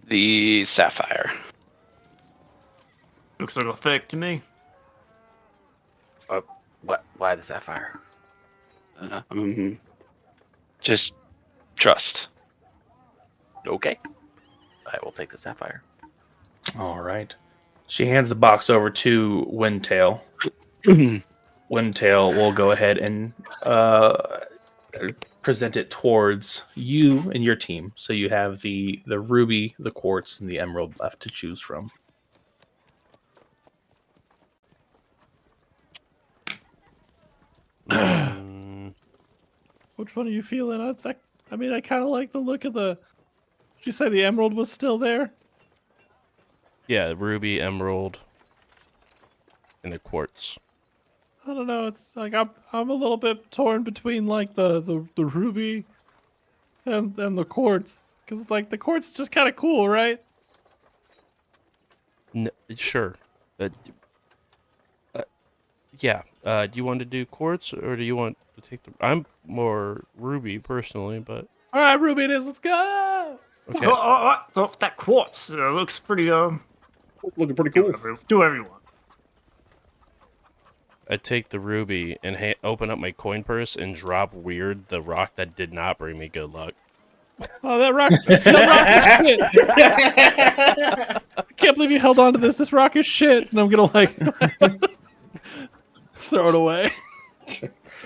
The sapphire. Looks a little thick to me. What? Why the sapphire? Just trust. Okay. I will take the sapphire. All right. She hands the box over to Windtail. Windtail will go ahead and present it towards you and your team. So you have the ruby, the quartz, and the emerald left to choose from. Which one are you feeling? I mean, I kind of like the look of the. Did you say the emerald was still there? Yeah, ruby, emerald, and the quartz. I don't know. It's like I'm a little bit torn between like the ruby and the quartz, because like the quartz is just kind of cool, right? Sure. Yeah. Do you want to do quartz or do you want to take the? I'm more ruby personally, but All right, ruby it is. Let's go. okay. That quartz looks pretty. Looking pretty Do cool. whatever you want. I take the ruby and open up my coin purse and drop weird the rock that did not bring me good luck. Oh, that rock is shit. I can't believe you held on to this. This rock is shit, and I'm gonna like throw it away.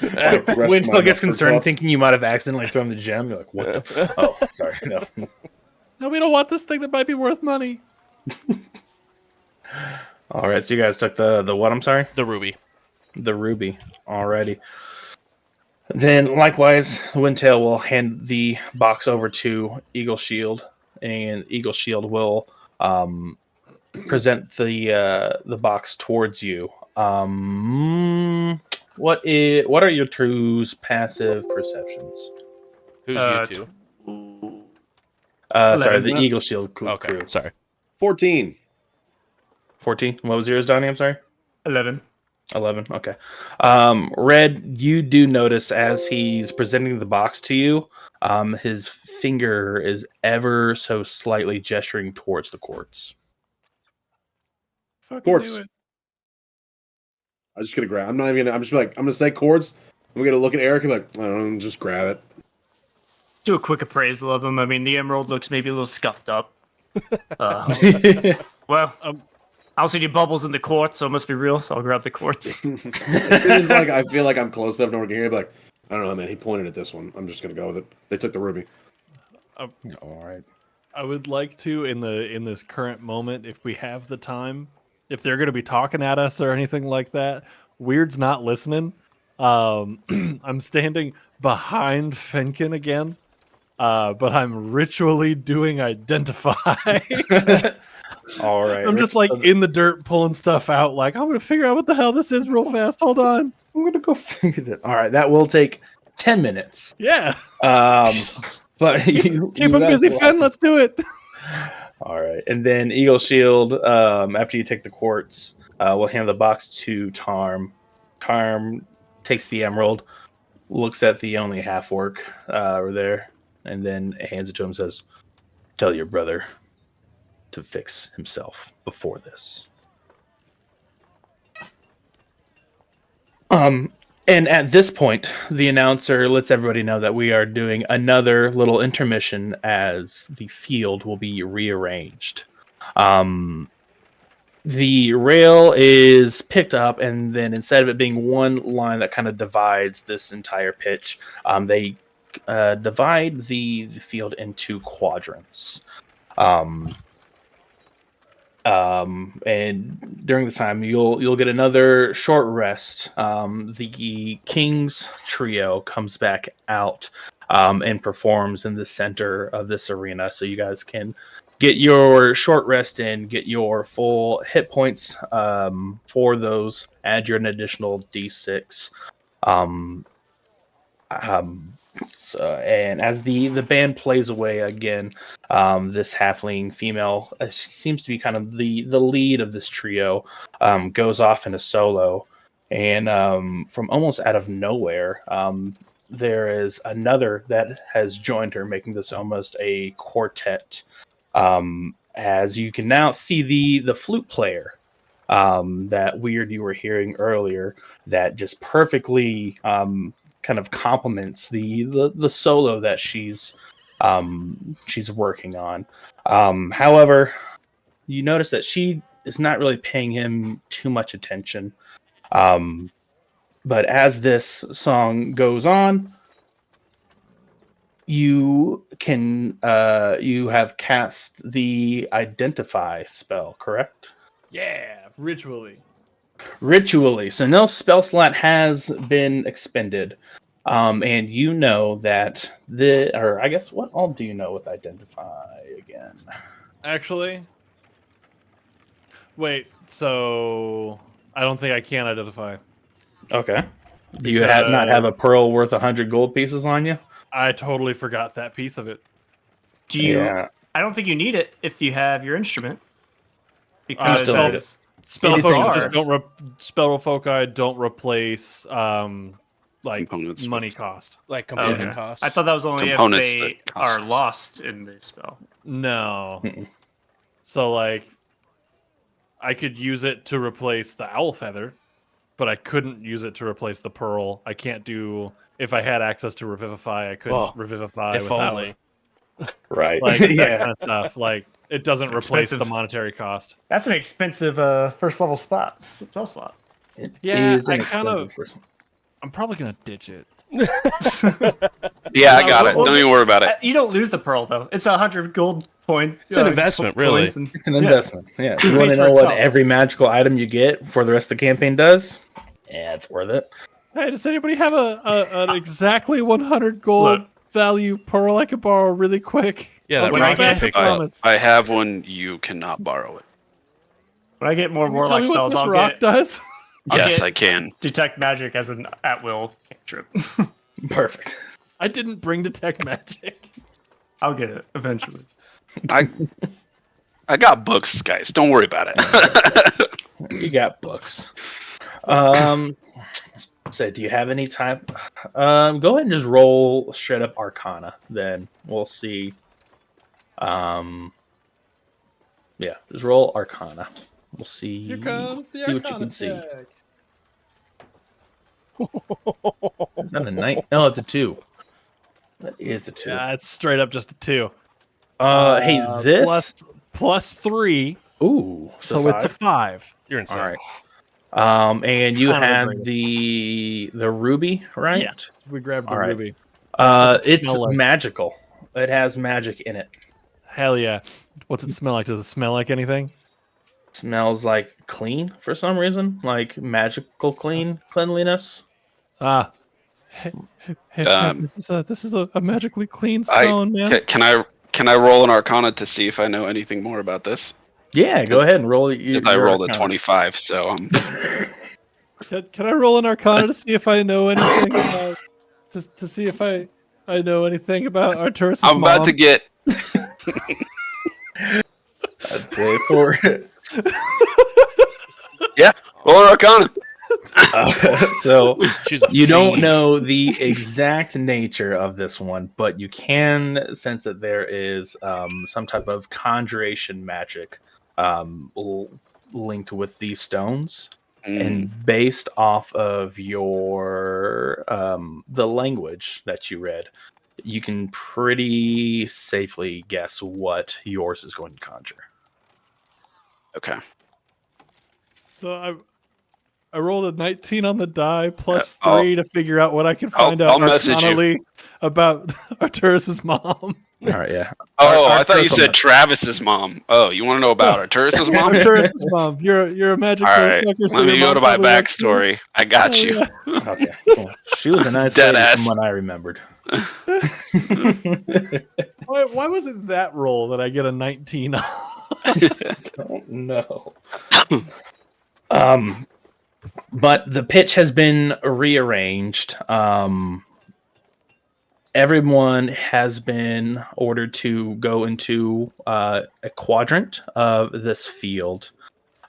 Windtail gets concerned, thinking you might have accidentally thrown the gem. You're like, what? Oh, sorry, no. No, we don't want this thing that might be worth money. All right, so you guys took the what? I'm sorry, The ruby. the ruby. Alrighty. Then, likewise, Windtail will hand the box over to Eagle Shield, and Eagle Shield will present the box towards you. What are your two's passive perceptions? Who's you two? Sorry, 11. the Eagle Shield crew. Okay, sorry. 14. 14. What was yours, Donnie? I'm sorry. 11. 11. Okay. Red, you do notice as he's presenting the box to you, his finger is ever so slightly gesturing towards the quartz. Fucking Quartz. knew it. I'm just gonna grab. I'm not even gonna. I'm just like I'm gonna say chords. I'm gonna look at Eric and like I don't know, just grab it. Do a quick appraisal of him. I mean, the emerald looks maybe a little scuffed up. Well, I don't see any bubbles in the quartz, so it must be real. So I'll grab the quartz. As soon as like I feel like I'm close enough, no one can hear. I'll be like, I don't know, man. He pointed at this one. I'm just gonna go with it. They took the ruby. All right. I would like to in this current moment, if we have the time, if they're gonna be talking at us or anything like that. Weird's not listening. I'm standing behind Fenkin again, but I'm ritually doing identify. All right. I'm just like in the dirt pulling stuff out. Like I'm gonna figure out what the hell this is real fast. Hold on. I'm gonna go figure that. All right, that will take 10 minutes. Yeah. But you Keep him busy, will- Fen. Let's do it. All right, and then Eagle Shield. After you take the quartz, we'll hand the box to Tarm. Tarm takes the emerald, looks at the only half work over there, and then hands it to him. And says, "Tell your brother to fix himself before this." And at this point, the announcer lets everybody know that we are doing another little intermission as the field will be rearranged. The rail is picked up, and then instead of it being one line that kind of divides this entire pitch, they divide the field into quadrants. And during the time, you'll get another short rest. The King's trio comes back out and performs in the center of this arena, so you guys can get your short rest in, get your full hit points for those. Add your an additional D6. And as the band plays away again, this halfling female she seems to be kind of the lead of this trio, goes off in a solo, and from almost out of nowhere, there is another that has joined her, making this almost a quartet. As you can now see the flute player, that weird you were hearing earlier, that just perfectly kind of complements the solo that she's she's working on. However, you notice that she is not really paying him too much attention. But as this song goes on, you have cast the identify spell, correct? Yeah, ritually. Ritually. So no spell slot has been expended. And you know that what all do you know with identify again? Actually, wait. So I don't think I can identify. Okay. Do you not have a pearl worth 100 gold pieces on you? I totally forgot that piece of it. Do you? Yeah. I don't think you need it if you have your instrument. Because Because still need that's Spell Anything focuses are- don't spell foci don't replace like Components. money cost. Like component okay. costs. I thought that was only if Components they that cost. are lost in the spell. No. Mm-mm. So like I could use it to replace the owl feather, but I couldn't use it to replace the pearl. I can't do if I had access to revivify, I couldn't Well, revivify if without only. Right. like that yeah. kind of stuff. Like it doesn't It's replace the expensive. monetary cost. That's an expensive first level spell slot. It Yeah, is I an kind of- expensive first one. I'm probably gonna ditch it. Yeah, I got it. well, Don't even worry about it. You don't lose the pearl though. It's 100 gold point. It's an investment, really. coins and- It's an investment. Yeah. You want Pays to for know what itself. every magical item you get for the rest of the campaign does? Yeah, it's worth it. Hey, does anybody have an exactly 100 gold Look. value pearl I could borrow really quick? Yeah, I'll that when be I rock you get- back, picked I up. promise. I have one. You cannot borrow it. When I get more Can you tell warlock me what spells, this I'll rock get does? I'll Yes, get- I can. detect magic as an at-will cantrip. Perfect. I didn't bring detect magic. I'll get it eventually. I got books, guys. Don't worry about it. You got books. So do you have any type? Go ahead and just roll straight up Arcana. Then we'll see. Yeah, just roll Arcana. We'll see. Here comes the see what you Arcana can see. check. Is that a 9? No, it's a 2. That is a 2. Yeah, it's straight up just a 2. Hey, this. plus 3, Ooh, so it's a 5. You're insane. All right. And you Kinda have regretted. the ruby, right? Yeah. We grabbed the All right. ruby. It's smell like? magical. It has magic in it. Hell yeah. What's it smell like? Does it smell like anything? Smells like clean for some reason, like magical cleanliness. Ah. Hey, this is a magically clean stone, man. Can I roll an Arcana to see if I know anything more about this? Yeah, go ahead and roll. If I rolled a 25, so Can I roll an Arcana to see if I know anything about to see if I know anything about Arturus' I'm about mom? to get. I'd say for Roll an Arcana. so She's a you don't fiend. know the exact nature of this one, but you can sense that there is some type of conjuration magic linked with these stones. And based off of your the language that you read, you can pretty safely guess what yours is going to conjure. Okay. So I rolled a 19 on the die plus I'll- 3 to figure out what I can I'll- find out I'll message you. arcanally about Arturus' mom. All right, yeah. Oh, I thought you Arturus' said mom. Travis's mom. Oh, you want to know about Arturus' mom? Arturus' mom. You're a magic All right. motherfucker, so Let me your go to mom my probably has to- backstory. I got Oh, you. yeah. Okay, cool. She was a nice Dead lady ass. from what I remembered. Why was it that roll that I get a 19 on? Don't know. But the pitch has been rearranged. Everyone has been ordered to go into a quadrant of this field.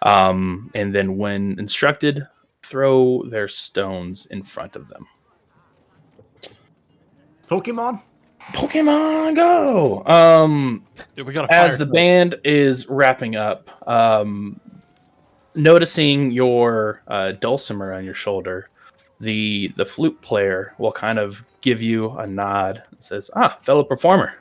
And then when instructed, throw their stones in front of them. Pokemon? Pokemon Go! Dude, we got a As fire the truck. band is wrapping up, noticing your dulcimer on your shoulder, the flute player will kind of give you a nod and says, "Ah, fellow performer,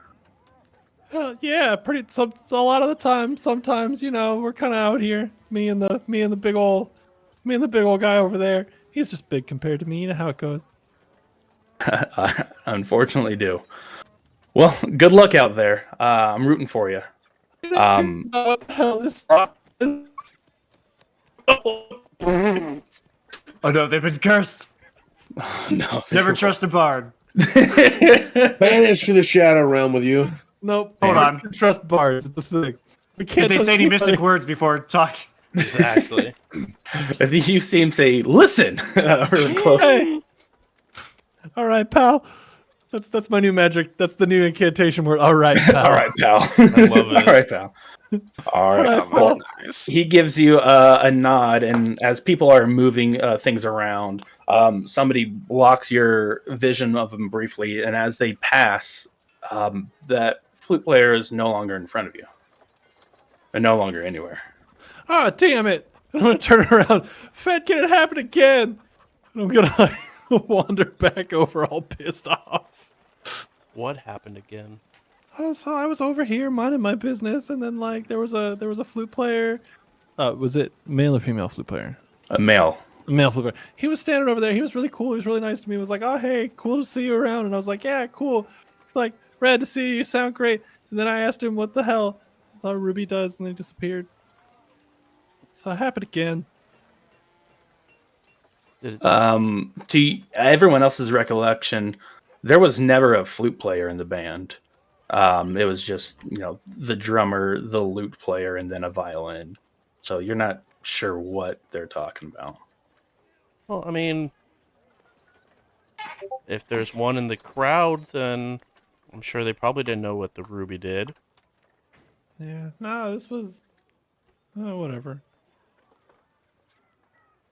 Yeah, a lot of the time. Sometimes, we're kind of out here. Me and the big old guy over there. He's just big compared to me. You know how it goes. I unfortunately do. Well, good luck out there. I'm rooting for you. What the hell this rock is? Oh no, they've been cursed. No, Never trust a bard. Banish to the shadow realm with you. Nope. Hold we on. can trust bars. It's the thing. We Did can't they trust say any anybody. mystic words before talking? Exactly. If you see him say "listen" really close. Hey. All right, pal. That's my new magic. That's the new incantation word. All right, pal. All right, pal. I love it. All right, pal. All right. All right, Oh, pal. nice. He gives you a nod, and as people are moving things around, somebody blocks your vision of them briefly, and as they pass, that flute player is no longer in front of you, and no longer anywhere. Ah, damn it. I'm going to turn around. Fed, can it happen again? And I'm going to wander back over all pissed off. What happened again? I was over here minding my business, and then there was a flute player. Was it male or female flute player? A male. Male flute player. He was standing over there. He was really cool. He was really nice to me. He was like, "Oh, hey, cool to see you around." And I was like, "Yeah, cool." He's like, "Rad to see you. You sound great." And then I asked him, "What the hell?" I thought Ruby does, and then he disappeared. So it happened again. To everyone else's recollection, there was never a flute player in the band. It was just, the drummer, the lute player, and then a violin. So you're not sure what they're talking about. Well, I mean, if there's one in the crowd, then I'm sure they probably didn't know what the Ruby did. Yeah. No, this was. Oh, whatever.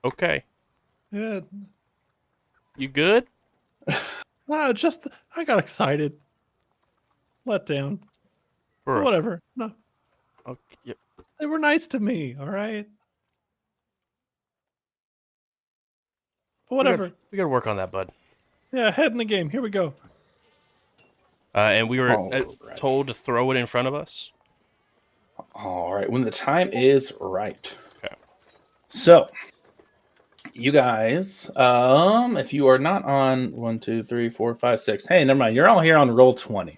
Okay. Yeah. You good? No, just I got excited. Let down. For a- Whatever. No, Okay. Yeah. they were nice to me. All right. But whatever. We gotta work on that, bud. Yeah, head in the game. Here we go. And we were Alright. told to throw it in front of us. All right, when the time is right. Okay. So, you guys, if you are not on 1, 2, 3, 4, 5, 6, hey, never mind. You're all here on roll 20.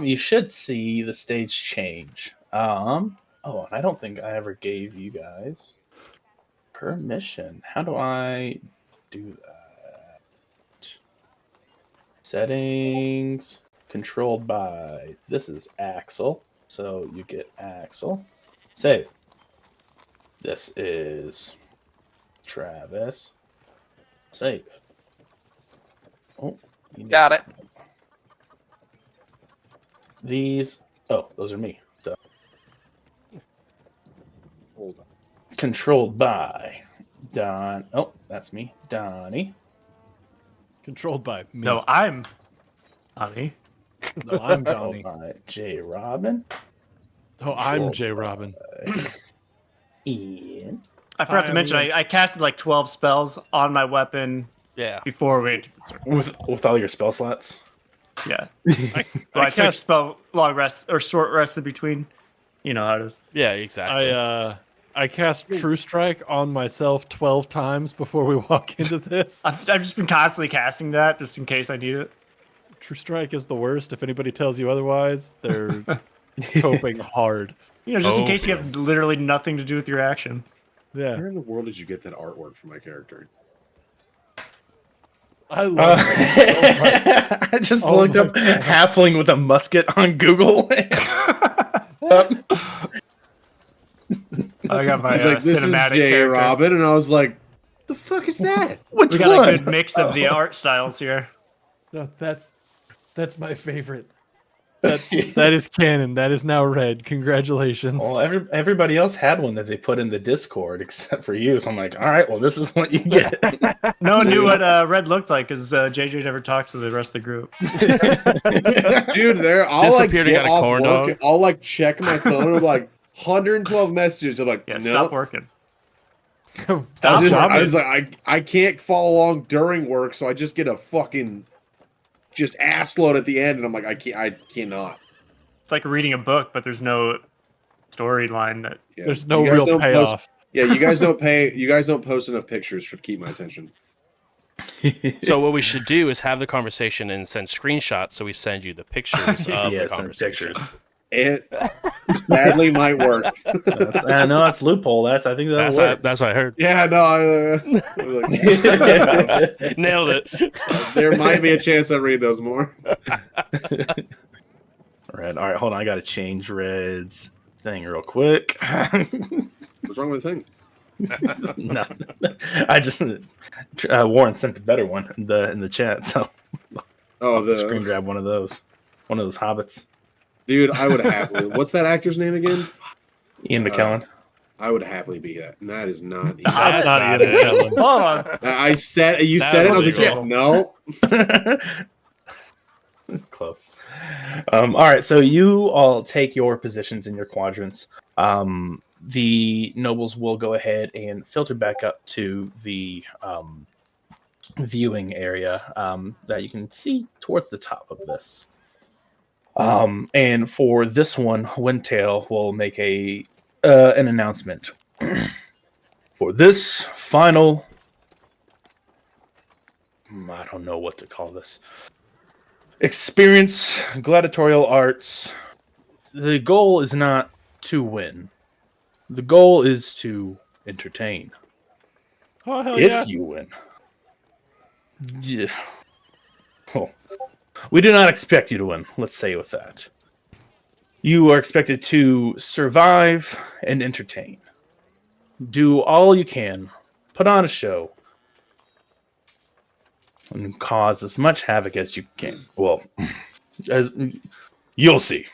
You should see the stage change. And I don't think I ever gave you guys permission. How do I do that? Settings, controlled by. This is Axel. So you get Axel. Save. This is Travis. Save. Oh, Got it. These. Oh, those are me. So. Hold on. Controlled by Don. Oh, that's me. Donnie. Controlled by me. No, I'm Honey. No, I'm Controlled Johnny. by J. Robin. Oh, I'm J. Robin. Ian. I forgot Hi, to mention I'm I casted like 12 spells on my weapon Yeah. before we entered the circle. With all your spell slots. Yeah. I So I took cast. spell long rest or short rest in between. You know how it is. Yeah, exactly. I cast True Strike on myself 12 times before we walk into this. I've just been constantly casting that just in case I need it. True Strike is the worst. If anybody tells you otherwise, they're coping hard. You know, just in Oh, case you have literally nothing to do with your action. Yeah, Where in the world did you get that artwork for my character? I love it. I just Oh looked my up halfling with a musket on Google. I got my He's like, this is cinematic J. character. Robin, and I was like, the fuck is that? Which We got one? a good mix of the art styles here. No, that's my favorite. That is canon. That is now red. Congratulations. Well, everybody else had one that they put in the Discord except for you. So I'm like, all right, well, this is what you get. No one knew what red looked like because JJ never talked to the rest of the group. Dude, I'll like Disappeared and get got a off corn work, dog. and I'll like check my phone and like 112 messages. I'm like, Yeah, no. stop working. Stop I was jobbing. like, I can't follow along during work, so I just get a fucking just ass load at the end, and I'm like, I cannot. It's like reading a book, but there's no storyline. That Yeah. There's no You guys real don't payoff. Post, yeah, you guys don't pay. You guys don't post enough pictures to keep my attention. So what we should do is have the conversation and send screenshots. So we send you the pictures of the send conversation. pictures. It sadly might work. I know that's loophole. I think that'll work. That's what I heard. Yeah, no, I was like, Nailed it. there might be a chance I read those more. Red. All right, hold on. I got to change Red's thing real quick. What's wrong with the thing? Nothing. I just Warren sent a better one in the chat, so Oh, I'll screen grab one of those hobbits. dude, I would happily. What's that actor's name again? Ian McKellen. I would happily be that. And that is not. That's not not Ian it. McKellen. Hold on. I said you That said it. I was was like, yeah, illegal. no. Close. All right, so you all take your positions in your quadrants. The nobles will go ahead and filter back up to the viewing area that you can see towards the top of this. And for this one, Windtail will make an announcement. For this final, I don't know what to call this, experience gladiatorial arts, the goal is not to win. The goal is to entertain. Oh, hell If yeah. you win. Yeah. Oh. We do not expect you to win, let's say with that. You are expected to survive and entertain. Do all you can. Put on a show. And cause as much havoc as you can. Well, as you'll see.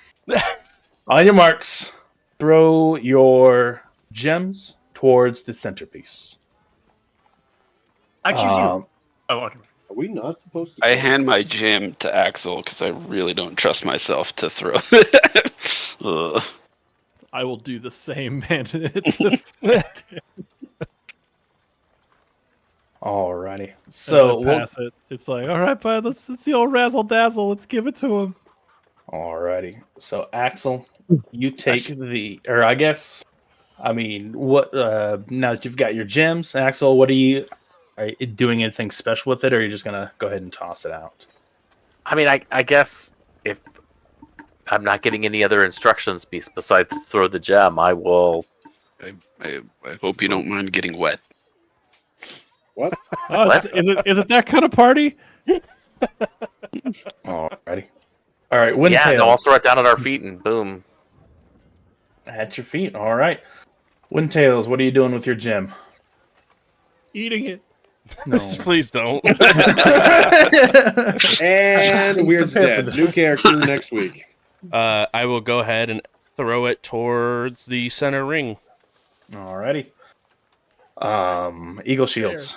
On your marks, throw your gems towards the centerpiece. I choose you. Oh, okay. Are we not supposed to? I hand my gem to Axel because I really don't trust myself to throw. Ugh. I will do the same, man. Alrighty. So So we'll, pass it. It's like, all right, bud, let's the old razzle dazzle. Let's give it to him. alrighty. So Axel, you take or I guess, I mean, what? Now that you've got your gems, Axel, what are you doing anything special with it, or are you just gonna go ahead and toss it out? I mean, I guess if I'm not getting any other instructions besides throw the gem, I will. I hope you don't mind getting wet. What? Oh, is it that kind of party? Alrighty. All right, Windtails. Yeah, no, I'll throw it down at our feet and boom. At your feet. All right. Windtails, what are you doing with your gem? Eating it. No. Please don't. And Weird's Prepare for dead. this. New character next week. I will go ahead and throw it towards the center ring. Alrighty. Eagle shields.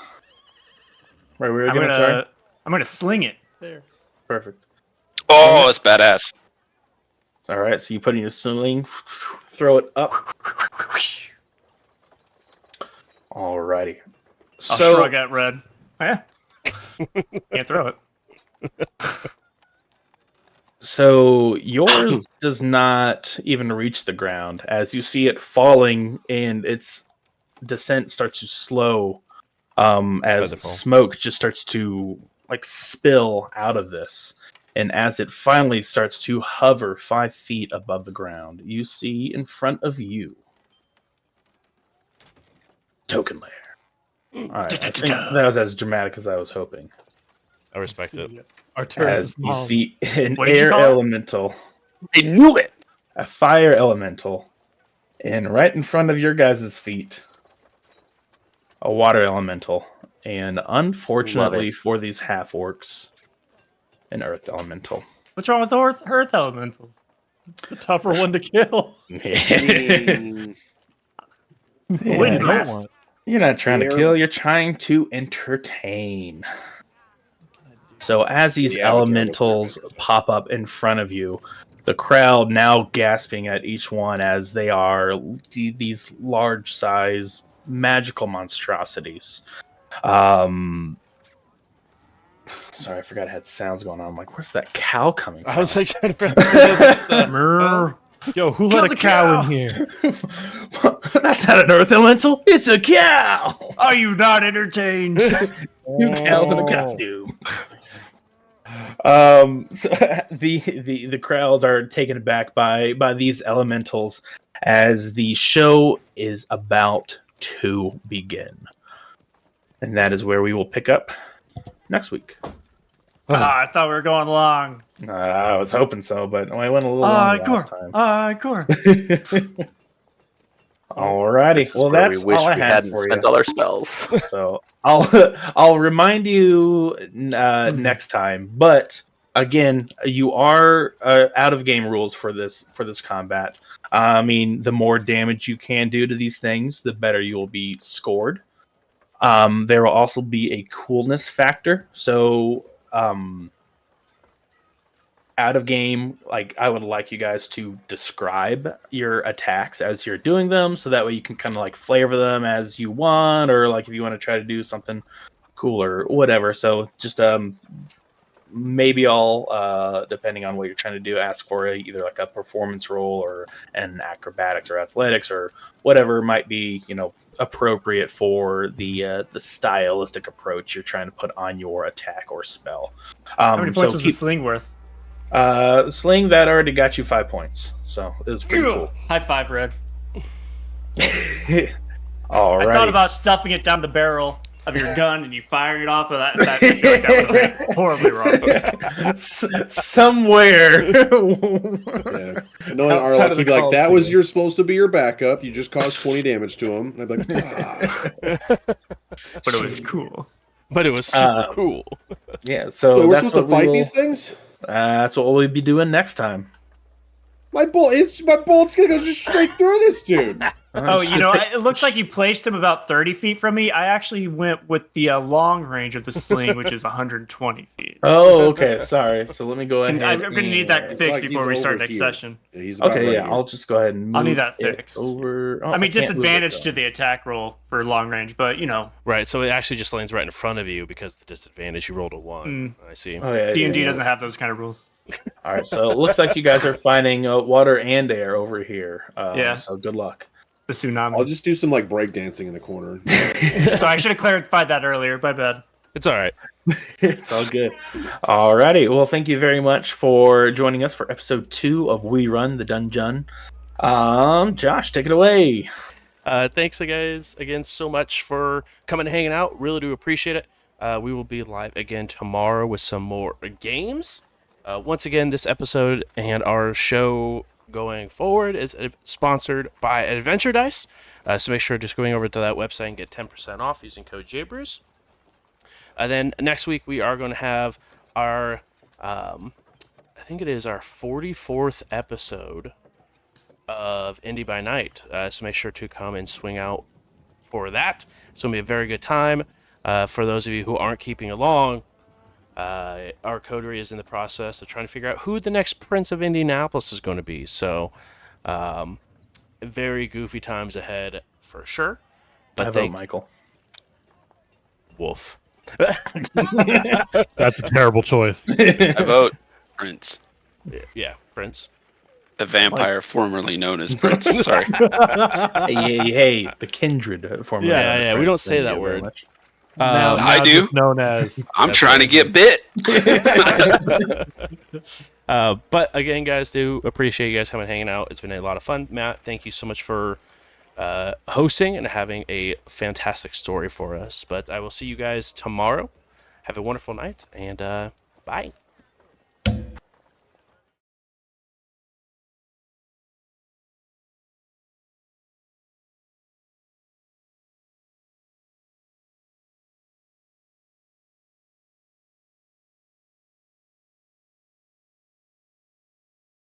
Right, we were I'm gonna sorry. gonna sling it. There. Perfect. Oh, it's badass. All right, so you put in your sling, throw it up. Alrighty. I'll So shrug at Red. Yeah. Can't throw it. So yours does not even reach the ground as you see it falling, and its descent starts to slow as Featherfall. smoke just starts to like spill out of this. And as it finally starts to hover 5 feet above the ground, you see in front of you Token Lair. All right, I think that was as dramatic as I was hoping. I respect it. Arturus As is you mom. see an What did you air call it? elemental, I knew it. a fire elemental, and right in front of your guys' feet, a water elemental, and unfortunately it. for these half orcs, an earth elemental. What's wrong with Earth elementals? The tougher one to kill. Mm, Yeah, Wind I don't blast. want- You're not trying to Air- kill, you're trying to entertain. So as these The Avatar looks elementals perfect. pop up in front of you, the crowd now gasping at each one as they are these large size magical monstrosities. Sorry, I forgot I had sounds going on. I'm like, where's that cow coming from? I was like trying to Mer. Yo, who Kill let the a cow cow! in here? That's not an earth elemental. It's a cow. Are you not entertained? 2 cows in a Oh. costume. So the crowds are taken aback by these elementals as the show is about to begin, and that is where we will pick up next week. I thought we were going long. I was hoping so, but I went a little long last time. Encore. Alrighty, This is well where that's we wish all I we had hadn't for spent you. all our spells. So I'll remind you next time. But again, you are out of game rules for this combat. I mean, the more damage you can do to these things, the better you will be scored. There will also be a coolness factor. So out of game, like I would like you guys to describe your attacks as you're doing them, so that way you can kind of like flavor them as you want, or like if you want to try to do something cool or whatever. So just maybe I'll depending on what you're trying to do, ask for either like a performance roll or an acrobatics or athletics or whatever might be appropriate for the stylistic approach you're trying to put on your attack or spell. How many points so was the sling worth? Sling that already got you 5 points, so it was pretty cool. High five, Red. All right. I thought about stuffing it down the barrel of your gun and you firing it off, but I feel like that would have been horribly wrong. Somewhere. Yeah. Knowing Outside Arlock, of he'd the be like, that was Coliseum. supposed to be your backup. You just caused 20 damage to him. And I'd be like, But it was cool. But it was super cool. Yeah, so So we're that's supposed to what we fight will- these things? That's what we'll be doing next time. My bullet's gonna go just straight through this dude. Oh, it looks like you placed him about 30 feet from me. I actually went with the long range of the sling, which is 120 feet. Oh, okay. Sorry. So let me go ahead. I'm going to need that It's fixed like before he's we start over next here. session. Yeah, he's about Okay, right yeah. here. I'll just go ahead and move I'll need that it fixed. over. Oh, I mean, can't move it, disadvantage though. to the attack roll for long range, but Right, so it actually just lands right in front of you because the disadvantage you rolled a 1. I see. Oh yeah. D&D yeah. doesn't have those kind of rules. All right. So it looks like you guys are finding water and air over here. Yeah. So good luck. The tsunami. I'll just do some like breakdancing in the corner. So I should have clarified that earlier. My bad. It's all right. It's all good. Alrighty. Well, thank you very much for joining us for episode 2 of We Run the Dungeon. Josh, take it away. Thanks, guys, again so much for coming and hanging out. Really do appreciate it. We will be live again tomorrow with some more games. Once again, this episode and our show going forward is sponsored by Adventure Dice. So make sure just going over to that website and get 10% off using code JBrews. Then next week we are going to have our, I think it is our 44th episode of Indie by Night. So make sure to come and swing out for that. It's going to be a very good time. For those of you who aren't keeping along, our coterie is in the process of trying to figure out who the next Prince of Indianapolis is going to be. So, very goofy times ahead for sure. But I vote Michael. Wolf. That's a terrible choice. I vote Prince, Yeah, Prince. the vampire formerly known as Prince. Sorry. Hey, the kindred form. Yeah, we don't say that word. Now I do. just known as. I'm trying to get bit. But again, guys, do appreciate you guys coming and hanging out. It's been a lot of fun. Matt, thank you so much for hosting and having a fantastic story for us. But I will see you guys tomorrow. Have a wonderful night, and bye.